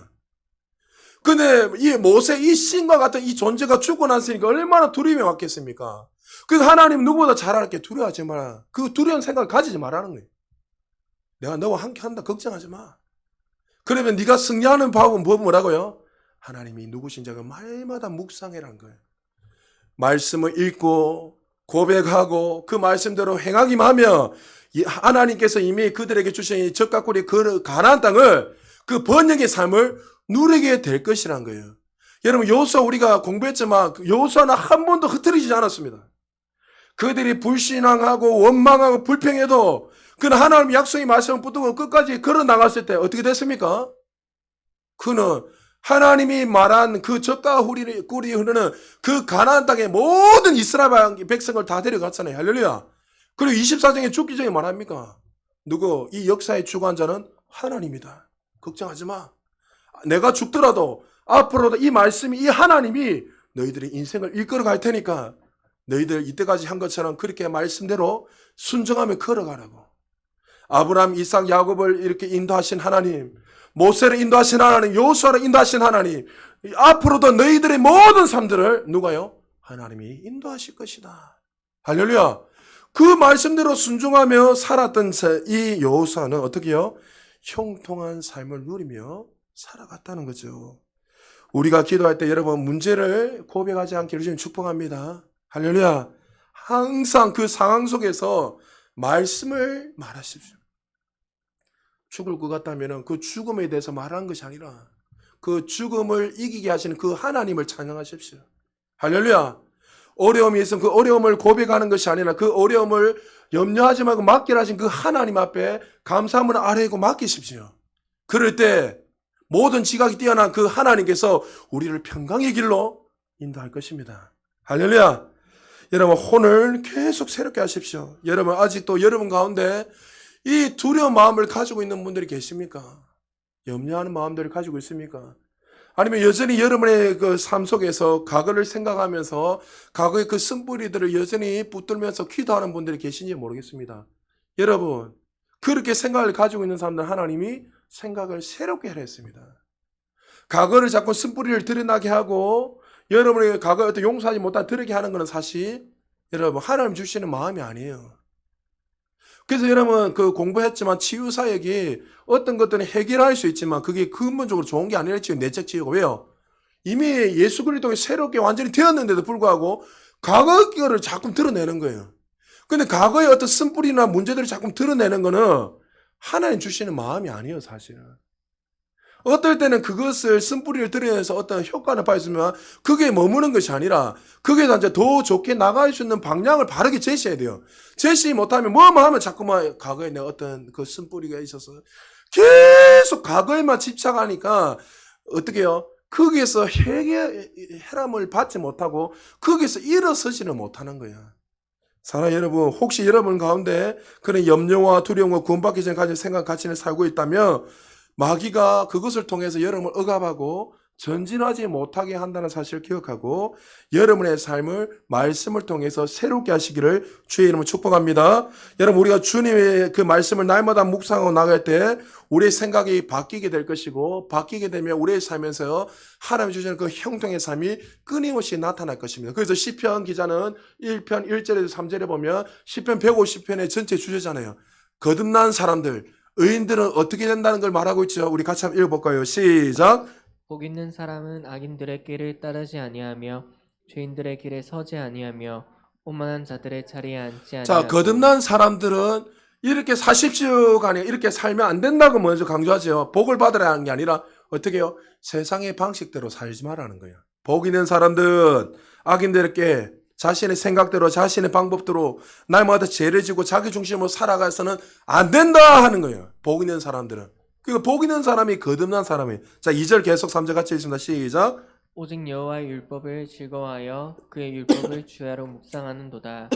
근데 이 모세 이 신과 같은 이 존재가 죽고 났으니까 얼마나 두려움이 왔겠습니까? 그래서 하나님 누구보다 잘 알게 두려워하지 마라. 그 두려운 생각을 가지지 말라는 거예요. 내가 너와 함께 한다. 걱정하지 마. 그러면 네가 승리하는 법은 뭐라고요? 하나님이 누구신지 말마다 묵상해라는 거예요. 말씀을 읽고 고백하고 그 말씀대로 행하기만 하면 하나님께서 이미 그들에게 주신 적각구리 그 가나안 땅을 그 번영의 삶을 누리게 될 것이란 거예요. 여러분 여호수아 우리가 공부했지만 여호수아는 한 번도 흐트리지 않았습니다. 그들이 불신앙하고 원망하고 불평해도 그는 하나님 약속의 말씀을 붙들고 끝까지 걸어 나갔을 때 어떻게 됐습니까? 그는 하나님이 말한 그 젖과 꿀이 흐르는 그 가나안 땅의 모든 이스라엘 백성을 다 데려갔잖아요. 할렐루야. 그리고 24장에 죽기 전에 말합니까? 누구? 이 역사의 주관자는 하나님이다. 걱정하지 마. 내가 죽더라도 앞으로도 이 말씀이 이 하나님이 너희들의 인생을 이끌어 갈 테니까 너희들 이때까지 한 것처럼 그렇게 말씀대로 순종하며 걸어가라고. 아브라함, 이삭, 야곱을 이렇게 인도하신 하나님, 모세를 인도하신 하나님, 여호수아를 인도하신 하나님, 앞으로도 너희들의 모든 삶들을 누가요? 하나님이 인도하실 것이다. 할렐루야. 그 말씀대로 순종하며 살았던 이 여호수아는 어떻게 해요? 형통한 삶을 누리며 살아갔다는 거죠. 우리가 기도할 때 여러분 문제를 고백하지 않기를 주님 축복합니다. 할렐루야. 항상 그 상황 속에서 말씀을 말하십시오. 죽을 것 같다면 그 죽음에 대해서 말하는 것이 아니라 그 죽음을 이기게 하시는 그 하나님을 찬양하십시오. 할렐루야. 어려움이 있으면 그 어려움을 고백하는 것이 아니라 그 어려움을 염려하지 말고 맡기라 하신 그 하나님 앞에 감사함을 아뢰고 맡기십시오. 그럴 때 모든 지각이 뛰어난 그 하나님께서 우리를 평강의 길로 인도할 것입니다. 할렐루야. 여러분 혼을 계속 새롭게 하십시오. 여러분 아직도 여러분 가운데 이 두려운 마음을 가지고 있는 분들이 계십니까? 염려하는 마음들을 가지고 있습니까? 아니면 여전히 여러분의 그 삶 속에서 과거를 생각하면서 과거의 그 쓴뿌리들을 여전히 붙들면서 기도하는 분들이 계신지 모르겠습니다. 여러분 그렇게 생각을 가지고 있는 사람들 하나님이 생각을 새롭게 하려 했습니다. 과거를 자꾸 쓴뿌리를 드러나게 하고 여러분의 과거에 어떤 용서하지 못한 드러게 하는 것은 사실 여러분 하나님 주시는 마음이 아니에요. 그래서 여러분 그 공부했지만 치유사역이 어떤 것들은 해결할 수 있지만 그게 근본적으로 좋은 게 아니라 지금 내적 치유가 왜요? 이미 예수 그리스도가 새롭게 완전히 되었는데도 불구하고 과거 거를 자꾸 드러내는 거예요. 근데 과거의 어떤 쓴뿌리나 문제들을 자꾸 드러내는 거는 하나님 주시는 마음이 아니에요, 사실은. 어떨 때는 그것을 쓴뿌리를 드러내서 어떤 효과를 받으면 그게 머무는 것이 아니라 그게 이제 더 좋게 나갈 수 있는 방향을 바르게 제시해야 돼요. 제시 못하면 뭐만 하면 자꾸만 과거에 내 어떤 그 쓴뿌리가 있어서 계속 과거에만 집착하니까 어떻게 해요? 거기에서 해람을 받지 못하고 거기에서 일어서지는 못하는 거야. 사랑하는 여러분, 혹시 여러분 가운데 그런 염려와 두려움과 구원받기 전에 가진 생각 가치를 살고 있다면 마귀가 그것을 통해서 여러분을 억압하고 전진하지 못하게 한다는 사실을 기억하고 여러분의 삶을 말씀을 통해서 새롭게 하시기를 주의 이름으로 축복합니다. 여러분, 우리가 주님의 그 말씀을 날마다 묵상하고 나갈 때 우리의 생각이 바뀌게 될 것이고, 바뀌게 되면 우리의 삶에서 하나님 주시는 그 형통의 삶이 끊임없이 나타날 것입니다. 그래서 시편 기자는 1편 1절에서 3절에 보면 시편 150편의 전체 주제잖아요. 거듭난 사람들, 의인들은 어떻게 된다는 걸 말하고 있죠. 우리 같이 한번 읽어볼까요? 시작. 복 있는 사람은 악인들의 길을 따르지 아니하며 죄인들의 길에 서지 아니하며 오만한 자들의 자리에 앉지 자, 아니하고 거듭난 사람들은 이렇게 사십시오가 아니라 이렇게 살면 안 된다고 먼저 강조하죠. 복을 받으라는 게 아니라 어떻게 해요? 세상의 방식대로 살지 말라는 거예요. 복 있는 사람들은 악인들에게 자신의 생각대로 자신의 방법대로 날마다 죄를 지고 자기 중심으로 살아가서는 안 된다 하는 거예요. 복 있는 사람들은. 그러니까 복 있는 사람이 거듭난 사람이에요. 자, 2절 계속 3절 같이 읽습니다. 시작. 오직 여호와의 율법을 즐거워하여 그의 율법을 주야로 묵상하는도다.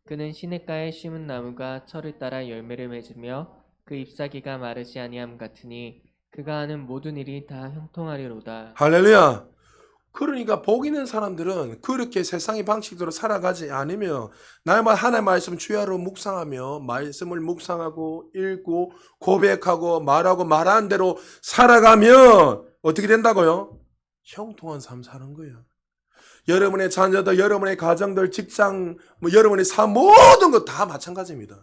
그는 시냇가에 심은 나무가 철을 따라 열매를 맺으며 그 잎사귀가 마르지 아니함 같으니 그가 하는 모든 일이 다 형통하리로다. 할렐루야. 그러니까 복 있는 사람들은 그렇게 세상의 방식대로 살아가지 않으며 날마다 하나님의 말씀 주야로 묵상하며 말씀을 묵상하고 읽고 고백하고 말하고 말하는 대로 살아가면 어떻게 된다고요? 형통한 삶 사는 거예요. 여러분의 자녀들, 여러분의 가정들, 직장, 여러분의 삶 모든 것 다 마찬가지입니다.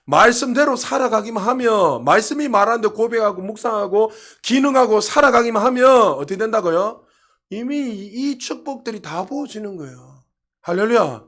말씀대로 살아가기만 하면 말씀이 말하는 대로 고백하고 묵상하고 기능하고 살아가기만 하면 어떻게 된다고요? 이미 이 축복들이 다 부어지는 거예요. 할렐루야.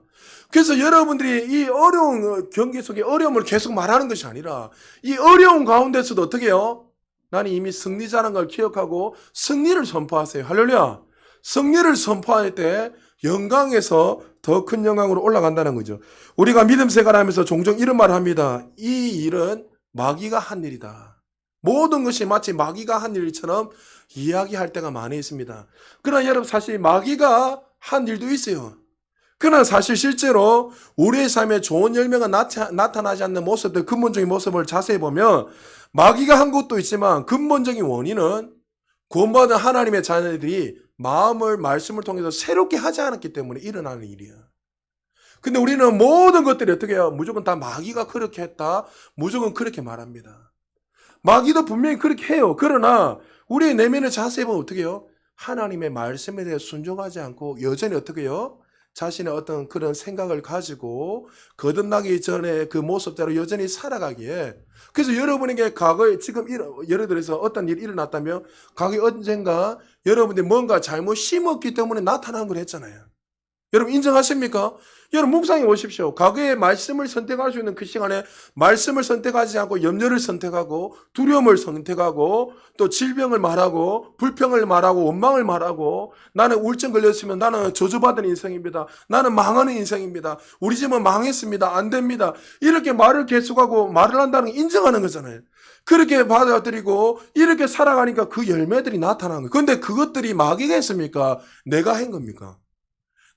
그래서 여러분들이 이 어려운 경기 속에 어려움을 계속 말하는 것이 아니라 이 어려운 가운데서도 어떻게 해요? 나는 이미 승리자라는 걸 기억하고 승리를 선포하세요. 할렐루야. 승리를 선포할 때 영광에서 더 큰 영광으로 올라간다는 거죠. 우리가 믿음 생활하면서 종종 이런 말을 합니다. 이 일은 마귀가 한 일이다. 모든 것이 마치 마귀가 한 일처럼 이야기할 때가 많이 있습니다. 그러나 여러분, 사실 마귀가 한 일도 있어요. 그러나 사실 실제로 우리의 삶에 좋은 열매가 나타나지 않는 모습들, 근본적인 모습을 자세히 보면 마귀가 한 것도 있지만 근본적인 원인은 구원받은 하나님의 자녀들이 마음을 말씀을 통해서 새롭게 하지 않았기 때문에 일어나는 일이야. 근데 우리는 모든 것들이 어떻게 해요? 무조건 다 마귀가 그렇게 했다. 무조건 그렇게 말합니다. 마귀도 분명히 그렇게 해요. 그러나 우리의 내면을 자세히 보면 어떻게 해요? 하나님의 말씀에 대해 순종하지 않고 여전히 어떻게 해요? 자신의 어떤 그런 생각을 가지고 거듭나기 전에 그 모습대로 여전히 살아가기에, 그래서 여러분에게 과거에 지금 예를 들어서 어떤 일이 일어났다면 과거에 언젠가 여러분들이 뭔가 잘못 심었기 때문에 나타난 걸 했잖아요. 여러분 인정하십니까? 여러분 묵상해 보십시오. 과거의 말씀을 선택할 수 있는 그 시간에 말씀을 선택하지 않고 염려를 선택하고 두려움을 선택하고 또 질병을 말하고 불평을 말하고 원망을 말하고 나는 우울증 걸렸으면 나는 저주받은 인생입니다. 나는 망하는 인생입니다. 우리 집은 망했습니다. 안 됩니다. 이렇게 말을 계속하고 말을 한다는 게 인정하는 거잖아요. 그렇게 받아들이고 이렇게 살아가니까 그 열매들이 나타나는 거예요. 그런데 그것들이 마귀가 했습니까? 내가 한 겁니까?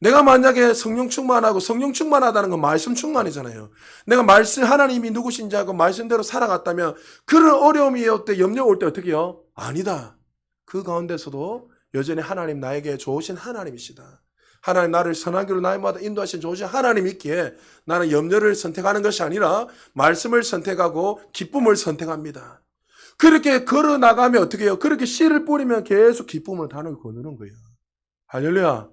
내가 만약에 성령 충만하고 성령 충만하다는 건 말씀 충만이잖아요. 내가 말씀 하나님이 누구신지 알고 말씀대로 살아갔다면 그런 어려움이 올 때 염려 올 때 어떻게 해요? 아니다. 그 가운데서도 여전히 하나님 나에게 좋으신 하나님이시다. 하나님 나를 선하기로 날마다 인도하신 좋으신 하나님 있기에 나는 염려를 선택하는 것이 아니라 말씀을 선택하고 기쁨을 선택합니다. 그렇게 걸어나가면 어떻게 해요? 그렇게 씨를 뿌리면 계속 기쁨을 단을 거두는 거예요. 할렐루야.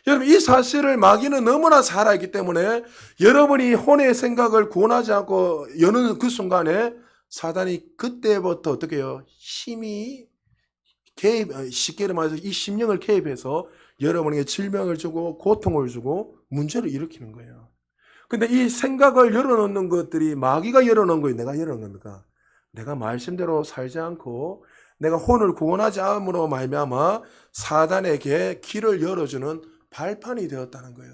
여러분 이 사실을 마귀는 너무나 잘 알기 때문에 여러분이 혼의 생각을 구원하지 않고 여는 그 순간에 사단이 그때부터 어떻게 해요? 힘이 쉽게 말해서 이 심령을 개입해서 여러분에게 질병을 주고 고통을 주고 문제를 일으키는 거예요. 근데 이 생각을 열어놓는 것들이 마귀가 열어놓은 거예요? 내가 열어놓은 겁니까? 내가 말씀대로 살지 않고 내가 혼을 구원하지 않음으로 말미암아 사단에게 길을 열어주는 발판이 되었다는 거예요.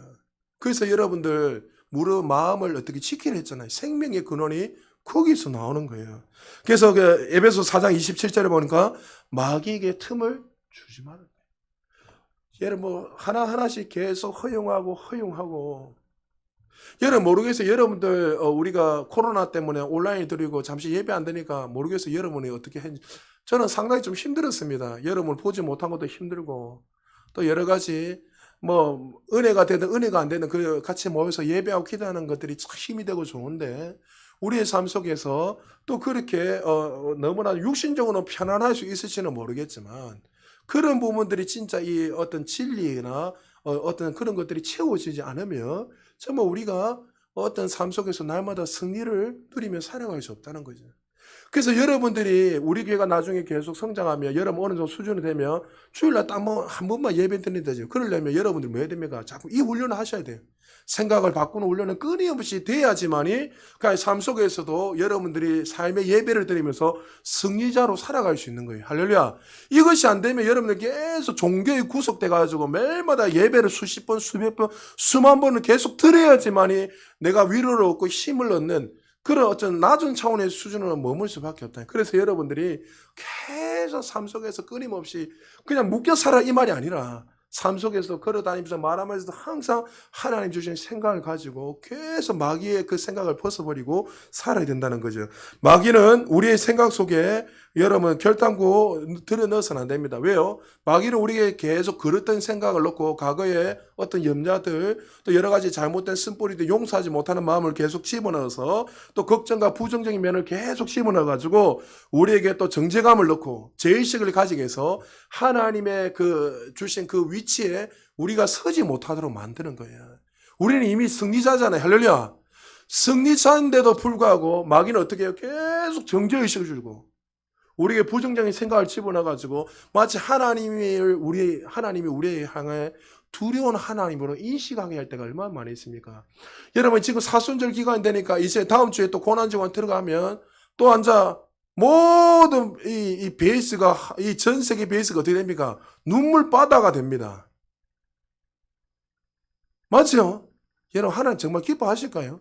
그래서 여러분들 무릇 마음을 어떻게 지키려 했잖아요. 생명의 근원이 거기서 나오는 거예요. 그래서 에베소 4장 27절에 보니까 마귀에게 틈을 주지 말아요. 여러분 하나하나씩 계속 허용하고 여러분 모르겠어요. 여러분들 우리가 코로나 때문에 온라인 드리고 잠시 예배 안 되니까 모르겠어요. 여러분이 어떻게 했는지. 저는 상당히 좀 힘들었습니다. 여러분을 보지 못한 것도 힘들고 또 여러 가지 뭐 은혜가 되든 은혜가 안 되든 그 같이 모여서 예배하고 기도하는 것들이 참 힘이 되고 좋은데 우리의 삶 속에서 또 그렇게 너무나 육신적으로 편안할 수 있을지는 모르겠지만 그런 부분들이 진짜 이 어떤 진리나 어떤 그런 것들이 채워지지 않으면 정말 우리가 어떤 삶 속에서 날마다 승리를 누리며 살아갈 수 없다는 거죠. 그래서 여러분들이 우리 교회가 나중에 계속 성장하며 여러분 어느 정도 수준이 되면 주일날 딱 한 번만 예배 드리면 되죠. 그러려면 여러분들 뭐 해야 됩니까? 자꾸 이 훈련을 하셔야 돼요. 생각을 바꾸는 훈련은 끊임없이 돼야지만이 그 삶 속에서도 여러분들이 삶의 예배를 드리면서 승리자로 살아갈 수 있는 거예요. 할렐루야. 이것이 안 되면 여러분들 계속 종교에 구속돼 가지고 매일마다 예배를 수십 번, 수백 번, 수만 번을 계속 드려야지만이 내가 위로를 얻고 힘을 얻는 그런 어떤 낮은 차원의 수준으로 머물 수밖에 없다. 그래서 여러분들이 계속 삶 속에서 끊임없이 그냥 묶여 살아 이 말이 아니라 삶 속에서 걸어다니면서 말하면서도 항상 하나님 주신 생각을 가지고 계속 마귀의 그 생각을 벗어버리고 살아야 된다는 거죠. 마귀는 우리의 생각 속에 여러분 결단코 들여넣어서는 안 됩니다. 왜요? 마귀는 우리에게 계속 그릇된 생각을 넣고 과거에 어떤 염려들 또 여러 가지 잘못된 쓴뿌리도 용서하지 못하는 마음을 계속 집어넣어서 또 걱정과 부정적인 면을 계속 집어넣어가지고 우리에게 또 정죄감을 넣고 죄의식을 가지게 해서 하나님의 그 주신 그 위치에 우리가 서지 못하도록 만드는 거예요. 우리는 이미 승리자잖아요. 할렐루야. 승리자인데도 불구하고 마귀는 어떻게 해요? 계속 정죄의식을 주고 우리에게 부정적인 생각을 집어넣어가지고 마치 하나님이 우리의 향해 두려운 하나님으로 인식하게 할 때가 얼마나 많이 있습니까? 여러분 지금 사순절 기간이 되니까 이제 다음 주에 또 고난주간 들어가면 또 앉아 모든 이 베이스가 이 전 세계 베이스가 어떻게 됩니까? 눈물바다가 됩니다. 맞죠? 여러분 하나님 정말 기뻐하실까요?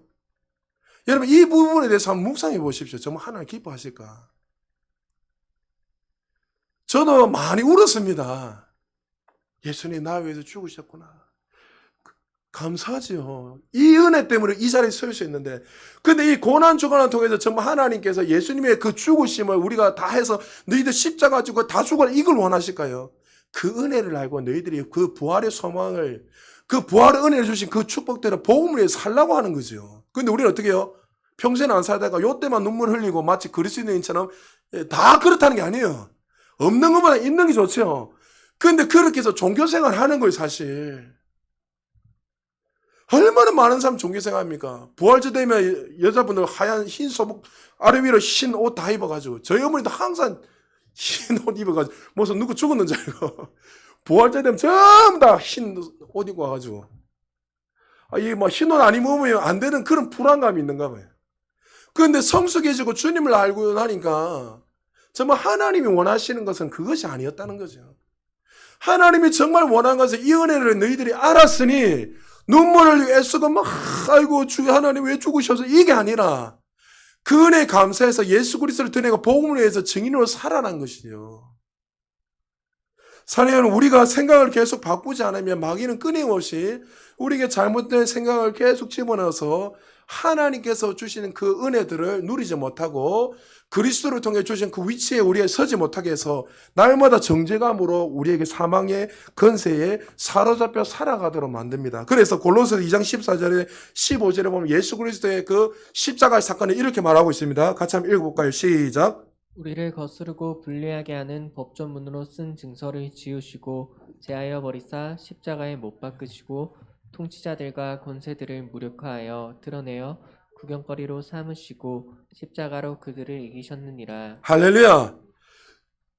여러분 이 부분에 대해서 한번 묵상해 보십시오. 정말 하나님 기뻐하실까? 저도 많이 울었습니다. 예수님 나 위해서 죽으셨구나. 감사하죠. 이 은혜 때문에 이 자리에 설 수 있는데 근데 이 고난주간을 통해서 정말 하나님께서 예수님의 그 죽으심을 우리가 다 해서 너희들 십자가 지고 다 죽어라 이걸 원하실까요? 그 은혜를 알고 너희들이 그 부활의 소망을 그 부활의 은혜를 주신 그 축복대로 복음을 위해서 살라고 하는 거죠. 근데 우리는 어떻게 해요? 평생 안 살다가 요때만 눈물 흘리고 마치 그리스도인처럼 다 그렇다는 게 아니에요. 없는 것보다 있는 게 좋죠. 그런데 그렇게 해서 종교생활 하는 거예요, 사실. 얼마나 많은 사람 종교생활 합니까? 부활절 되면 여자분들 하얀 흰 소복, 아래 위로 흰 옷 다 입어가지고, 저희 어머니도 항상 흰 옷 입어가지고, 무슨 누구 죽었는 줄 알고, 부활절 되면 전부 다 흰 옷 입고 와가지고, 이게 뭐 흰 옷 안 입으면 안 되는 그런 불안감이 있는가 봐요. 그런데 성숙해지고 주님을 알고 나니까, 정말 하나님이 원하시는 것은 그것이 아니었다는 거죠. 하나님이 정말 원하는 것은 이 은혜를 너희들이 알았으니 눈물을 애쓰고 막 아이고 주 하나님 왜 죽으셔서 이게 아니라 그 은혜에 감사해서 예수 그리스도를 드러내고 복음을 위해서 증인으로 살아난 것이죠. 사랑하는 우리가 생각을 계속 바꾸지 않으면 마귀는 끊임없이 우리에게 잘못된 생각을 계속 집어넣어서 하나님께서 주시는 그 은혜들을 누리지 못하고 그리스도를 통해 주신 그 위치에 우리가 서지 못하게 해서 날마다 정죄감으로 우리에게 사망의 건세에 사로잡혀 살아가도록 만듭니다. 그래서 골로새 2장 14절에 15절에 보면 예수 그리스도의 그 십자가의 사건을 이렇게 말하고 있습니다. 같이 한번 읽어볼까요? 시작. 우리를 거스르고 불리하게 하는 법조문으로 쓴 증서를 지우시고 제하여 버리사 십자가에 못 박으시고 통치자들과 권세들을 무력화하여 드러내어 구경거리로 삼으시고 십자가로 그들을 이기셨느니라. 할렐루야.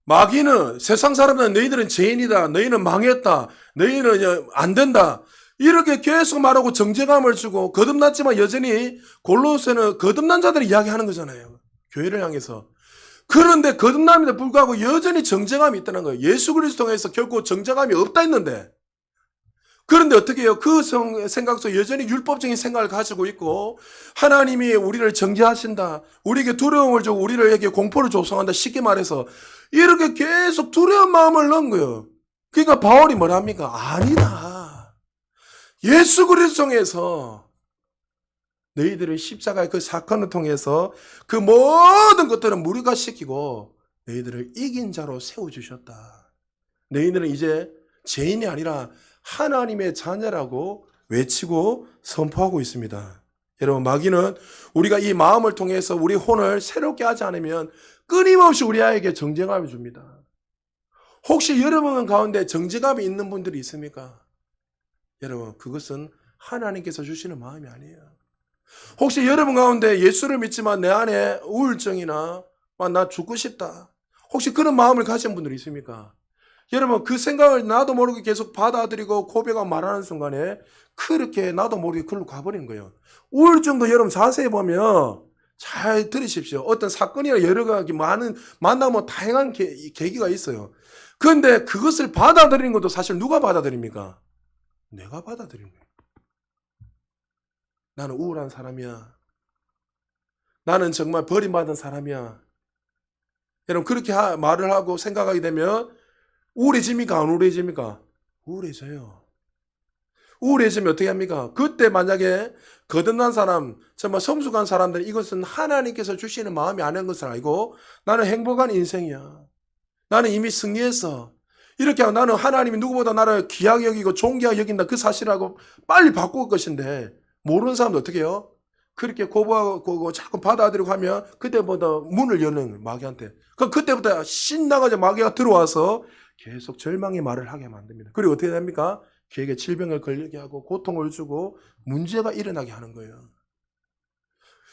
마귀는 세상 사람들은 너희들은 죄인이다. 너희는 망했다. 너희는 이제 안 된다. 이렇게 계속 말하고 정죄감을 주고 거듭났지만 여전히 골로새는 거듭난 자들이 이야기하는 거잖아요. 교회를 향해서. 그런데 거듭남에도 불구하고 여전히 정죄감이 있다는 거예요. 예수 그리스도를 통해서 결코 정죄감이 없다 했는데 그런데 어떻게 해요? 그 생각 속 여전히 율법적인 생각을 가지고 있고 하나님이 우리를 정죄하신다. 우리에게 두려움을 주고 우리에게 공포를 조성한다. 쉽게 말해서 이렇게 계속 두려운 마음을 넣은 거예요. 그러니까 바울이 뭐라 합니까? 아니다. 예수 그리스도 통해서 너희들을 십자가의 그 사건을 통해서 그 모든 것들을 무력화시키고 너희들을 이긴 자로 세워주셨다. 너희들은 이제 죄인이 아니라 하나님의 자녀라고 외치고 선포하고 있습니다. 여러분, 마귀는 우리가 이 마음을 통해서 우리 혼을 새롭게 하지 않으면 끊임없이 우리에게 정죄감을 줍니다. 혹시 여러분 가운데 정죄감이 있는 분들이 있습니까? 여러분, 그것은 하나님께서 주시는 마음이 아니에요. 혹시 여러분 가운데 예수를 믿지만 내 안에 우울증이나 나 죽고 싶다, 혹시 그런 마음을 가진 분들이 있습니까? 여러분, 그 생각을 나도 모르게 계속 받아들이고 고백하고 말하는 순간에 그렇게 나도 모르게 글로 가버리는 거예요. 우울증도 여러분 자세히 보면 잘 들으십시오. 어떤 사건이나 여러 가지 많은 만나면 다양한 계기가 있어요. 그런데 그것을 받아들이는 것도 사실 누가 받아들입니까? 내가 받아들이는 거예요. 나는 우울한 사람이야. 나는 정말 버림받은 사람이야. 여러분, 그렇게 말을 하고 생각하게 되면 우울해집니까? 안 우울해집니까? 우울해져요. 우울해지면 어떻게 합니까? 그때 만약에 거듭난 사람, 정말 성숙한 사람들은 이것은 하나님께서 주시는 마음이 아닌 것을 알고 나는 행복한 인생이야. 나는 이미 승리했어. 이렇게 하고 나는 하나님이 누구보다 나를 귀하게 여기고 존귀하게 여긴다, 그 사실하고 빨리 바꿀 것인데, 모르는 사람도 어떻게 해요? 그렇게 고백하고 자꾸 받아들이고 하면 그때부터 문을 여는 거예요, 마귀한테. 그때부터 신나가지고 마귀가 들어와서 계속 절망의 말을 하게 만듭니다. 그리고 어떻게 됩니까? 그에게 질병을 걸리게 하고 고통을 주고 문제가 일어나게 하는 거예요.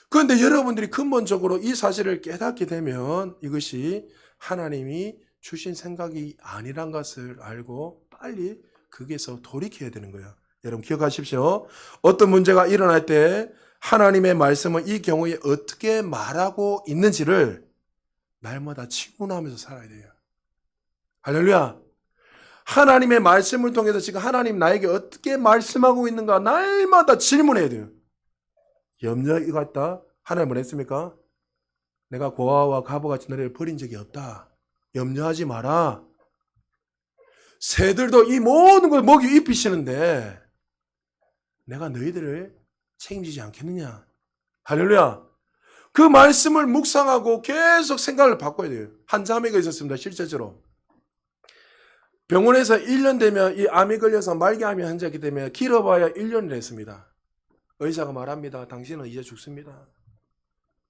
그런데 여러분들이 근본적으로 이 사실을 깨닫게 되면 이것이 하나님이 주신 생각이 아니란 것을 알고 빨리 거기에서 돌이켜야 되는 거예요. 여러분, 기억하십시오. 어떤 문제가 일어날 때 하나님의 말씀은 이 경우에 어떻게 말하고 있는지를 날마다 질문하면서 살아야 돼요. 할렐루야. 하나님의 말씀을 통해서 지금 하나님 나에게 어떻게 말씀하고 있는가 날마다 질문해야 돼요. 염려가 있다? 하나님은 했습니까? 내가 고아와 가보같이 너희를 버린 적이 없다. 염려하지 마라. 새들도 이 모든 걸 먹이 입히시는데 내가 너희들을 책임지지 않겠느냐. 할렐루야. 그 말씀을 묵상하고 계속 생각을 바꿔야 돼요. 한 자매가 있었습니다. 실제로 병원에서 1년 되면 이 암이 걸려서 말기암이 환자이기 때문에 길어봐야 1년을 했습니다. 의사가 말합니다. 당신은 이제 죽습니다.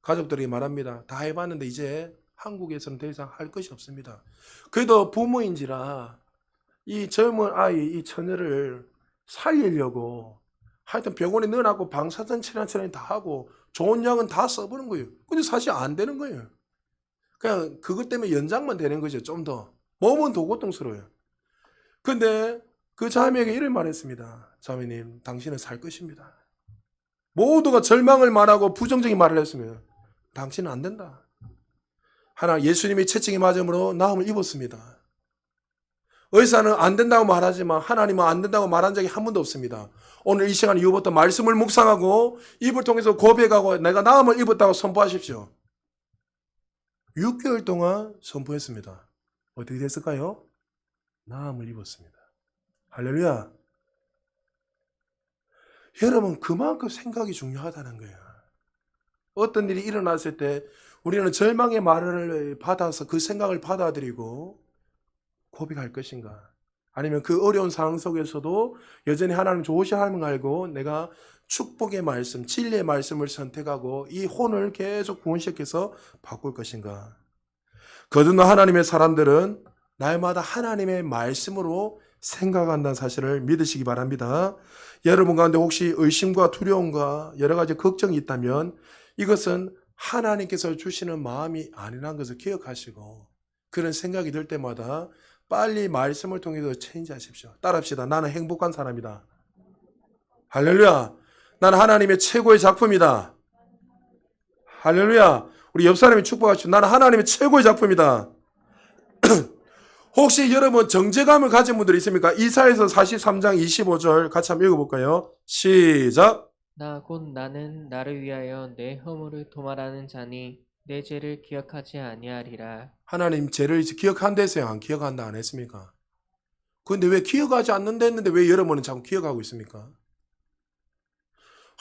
가족들이 말합니다. 다 해봤는데 이제 한국에서는 더 이상 할 것이 없습니다. 그래도 부모인지라 이 젊은 아이, 이 처녀를 살리려고 하여튼 병원에 넣어놨고 방사선 치료는 다 하고 좋은 약은 다 써보는 거예요. 근데 사실 안 되는 거예요. 그냥 그것 때문에 연장만 되는 거죠. 좀 더. 몸은 더 고통스러워요. 근데 그 자매에게 이런 말했습니다. 자매님, 당신은 살 것입니다. 모두가 절망을 말하고 부정적인 말을 했습니다. 당신은 안 된다. 하나, 예수님이 채찍에 맞음으로 나음을 입었습니다. 의사는 안 된다고 말하지만 하나님은 안 된다고 말한 적이 한 번도 없습니다. 오늘 이 시간 이후부터 말씀을 묵상하고 입을 통해서 고백하고 내가 나음을 입었다고 선포하십시오. 6개월 동안 선포했습니다. 어떻게 됐을까요? 나음을 입었습니다. 할렐루야. 여러분, 그만큼 생각이 중요하다는 거예요. 어떤 일이 일어났을 때 우리는 절망의 말을 받아서 그 생각을 받아들이고 고백할 것인가? 아니면 그 어려운 상황 속에서도 여전히 하나님 좋으신 하나님을 알고 내가 축복의 말씀, 진리의 말씀을 선택하고 이 혼을 계속 구원시켜서 바꿀 것인가? 거듭난 하나님의 사람들은 날마다 하나님의 말씀으로 생각한다는 사실을 믿으시기 바랍니다. 여러분 가운데 혹시 의심과 두려움과 여러 가지 걱정이 있다면 이것은 하나님께서 주시는 마음이 아니라는 것을 기억하시고 그런 생각이 들 때마다 빨리 말씀을 통해서 체인지하십시오. 따라합시다. 나는 행복한 사람이다. 할렐루야. 나는 하나님의 최고의 작품이다. 할렐루야. 우리 옆 사람이 축복하십시오. 나는 하나님의 최고의 작품이다. 혹시 여러분 정죄감을 가진 분들이 있습니까? 이사야서 43장 25절 같이 한번 읽어볼까요? 시작. 나 곧 나는 나를 위하여 내 허물을 도말하는 자니 내 죄를 기억하지 아니하리라. 하나님 죄를 기억한대세요? 안 기억한다 안 했습니까? 그런데 왜 기억하지 않는다 했는데 왜 여러분은 자꾸 기억하고 있습니까?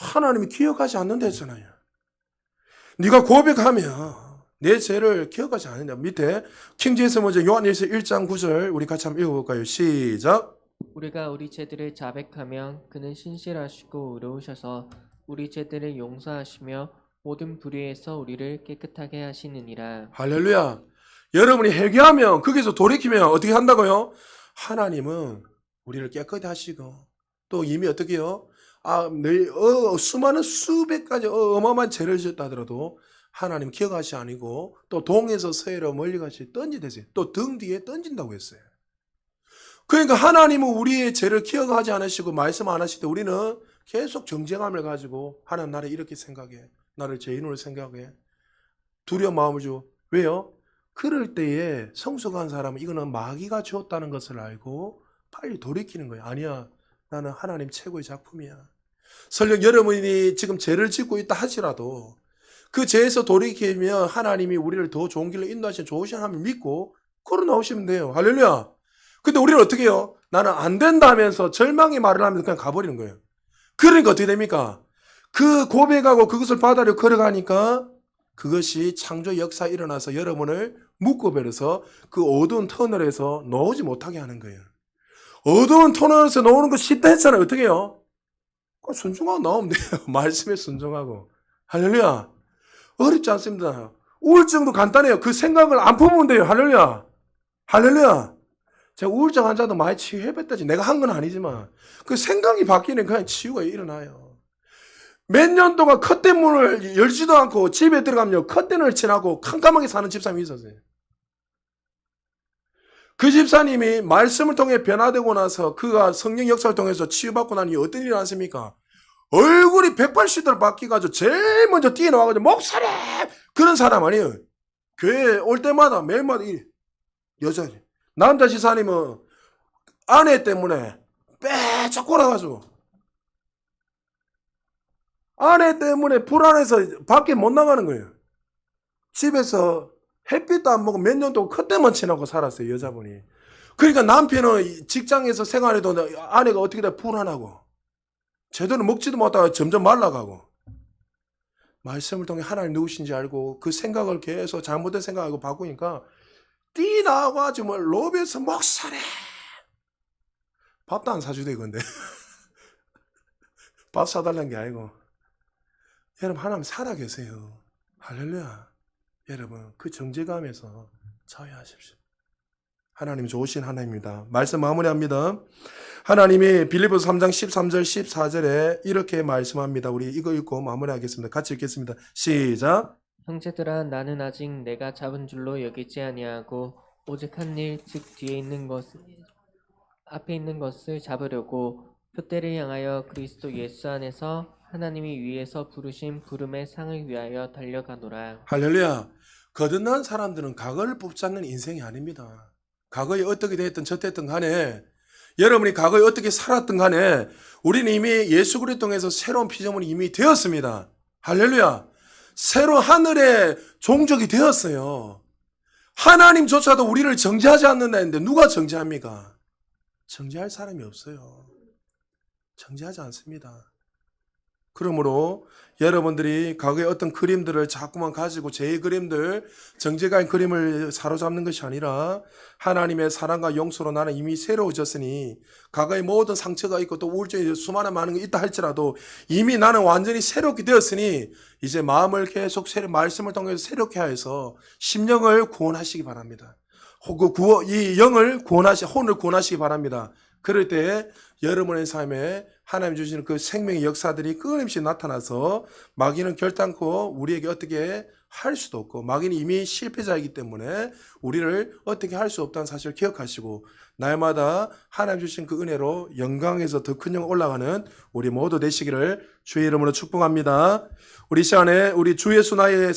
하나님이 기억하지 않는다 했잖아요. 네가 고백하면 내 죄를 기억하지 않는다. 밑에 킹제임스 먼저 요한일서 1장 9절 우리 같이 한번 읽어볼까요? 시작. 우리가 우리 죄들을 자백하면 그는 신실하시고 의로우셔서 우리 죄들을 용서하시며 모든 불의에서 우리를 깨끗하게 하시느니라. 할렐루야. 여러분이 회개하면 거기서 돌이키면 어떻게 한다고요? 하나님은 우리를 깨끗이 하시고 또 이미 어떻게 해요? 수많은 수백 가지 어마어마한 죄를 지었다 하더라도 하나님 기억하시 아니고 또 동에서 서해로 멀리 가시 던지되세요. 또 등 뒤에 던진다고 했어요. 그러니까 하나님은 우리의 죄를 기억하지 않으시고 말씀 안 하실 때 우리는 계속 정죄감을 가지고 하나님 나를 이렇게 생각해. 나를 죄인으로 생각해. 두려운 마음을 주고. 왜요? 그럴 때에 성숙한 사람은 이거는 마귀가 주었다는 것을 알고 빨리 돌이키는 거예요. 아니야. 나는 하나님 최고의 작품이야. 설령 여러분이 지금 죄를 짓고 있다 하시라도 그 죄에서 돌이키면 하나님이 우리를 더 좋은 길로 인도하시는 좋으신 하나님을 믿고 걸어 나오시면 돼요. 할렐루야. 근데 우리는 어떻게 해요? 나는 안 된다 하면서 절망의 말을 하면서 그냥 가버리는 거예요. 그러니까 어떻게 됩니까? 그 고백하고 그것을 바다로 걸어가니까 그것이 창조 역사에 일어나서 여러분을 묶어버려서 그 어두운 터널에서 나오지 못하게 하는 거예요. 어두운 터널에서 나오는 거 쉽다 했잖아요. 어떻게 해요? 순종하고 나오면 돼요. 말씀에 순종하고. 할렐루야. 어렵지 않습니다. 우울증도 간단해요. 그 생각을 안 품으면 돼요. 할렐루야. 할렐루야. 제가 우울증 환자도 많이 치유해봤다지. 내가 한 건 아니지만 그 생각이 바뀌는 그냥 치유가 일어나요. 몇 년 동안 컷대 문을 열지도 않고 집에 들어가면 컷대를 칠하고 캄캄하게 사는 집사님이 있었어요. 그 집사님이 말씀을 통해 변화되고 나서 그가 성령 역사를 통해서 치유받고 나니 어떤 일이 났습니까? 얼굴이 180도로 바뀌어가지고 제일 먼저 뛰어나와가지고 목사님! 그런 사람 아니에요. 교회에 올 때마다 매일마다 여자 남자 지사님은 아내 때문에 빼쩍 골아가지고 아내 때문에 불안해서 밖에 못 나가는 거예요. 집에서 햇빛도 안 보고 몇 년 동안 컷대만 치라고 살았어요. 여자분이. 그러니까 남편은 직장에서 생활해도 아내가 어떻게 돼 불안하고 제대로 먹지도 못하고 점점 말라가고 말씀을 통해 하나님 누구신지 알고 그 생각을 계속 잘못된 생각하고 바꾸니까 뛰나와가지고 뭐 로비에서 목사래 밥도 안 사주대 근데 밥 사달라는 게 아니고 여러분 하나님 살아계세요. 할렐루야. 여러분 그 정죄감에서 자유하십시오. 하나님 좋으신 하나님입니다. 말씀 마무리합니다. 하나님이 빌립보서 3장 13절 14절에 이렇게 말씀합니다. 우리 이거 읽고 마무리하겠습니다. 같이 읽겠습니다. 시작. 형제들아 나는 아직 내가 잡은 줄로 여기지 아니하고 오직 한 일 즉 뒤에 있는 것 앞에 있는 것을 잡으려고 표대를 향하여 그리스도 예수 안에서 하나님이 위에서 부르신 부름의 상을 위하여 달려가노라. 할렐루야. 거듭난 사람들은 과거를 붙잡는 인생이 아닙니다. 과거에 어떻게 됐든 저랬든 간에 여러분이 과거에 어떻게 살았든 간에 우리는 이미 예수 그리스도 통해서 새로운 피조물이 이미 되었습니다. 할렐루야. 새로 하늘의 종족이 되었어요. 하나님조차도 우리를 정죄하지 않는다 했는데 누가 정죄합니까? 정죄할 사람이 없어요. 정죄하지 않습니다. 그러므로 여러분들이 과거의 어떤 그림들을 자꾸만 가지고 제 그림들, 정죄가인 그림을 사로잡는 것이 아니라 하나님의 사랑과 용서로 나는 이미 새로워졌으니 과거의 모든 상처가 있고 또 우울증이 수많은 많은 게 있다 할지라도 이미 나는 완전히 새롭게 되었으니 이제 마음을 계속 말씀을 통해서 새롭게 하여서 심령을 구원하시기 바랍니다. 이 영을 혼을 구원하시기 바랍니다. 그럴 때 여러분의 삶에 하나님 주시는 그 생명의 역사들이 끊임없이 나타나서 마귀는 결단코 우리에게 어떻게 할 수도 없고 마귀는 이미 실패자이기 때문에 우리를 어떻게 할 수 없다는 사실을 기억하시고 날마다 하나님 주신 그 은혜로 영광에서 더 큰 영광 올라가는 우리 모두 되시기를 주의 이름으로 축복합니다. 우리 시간에 우리 주 예수 나의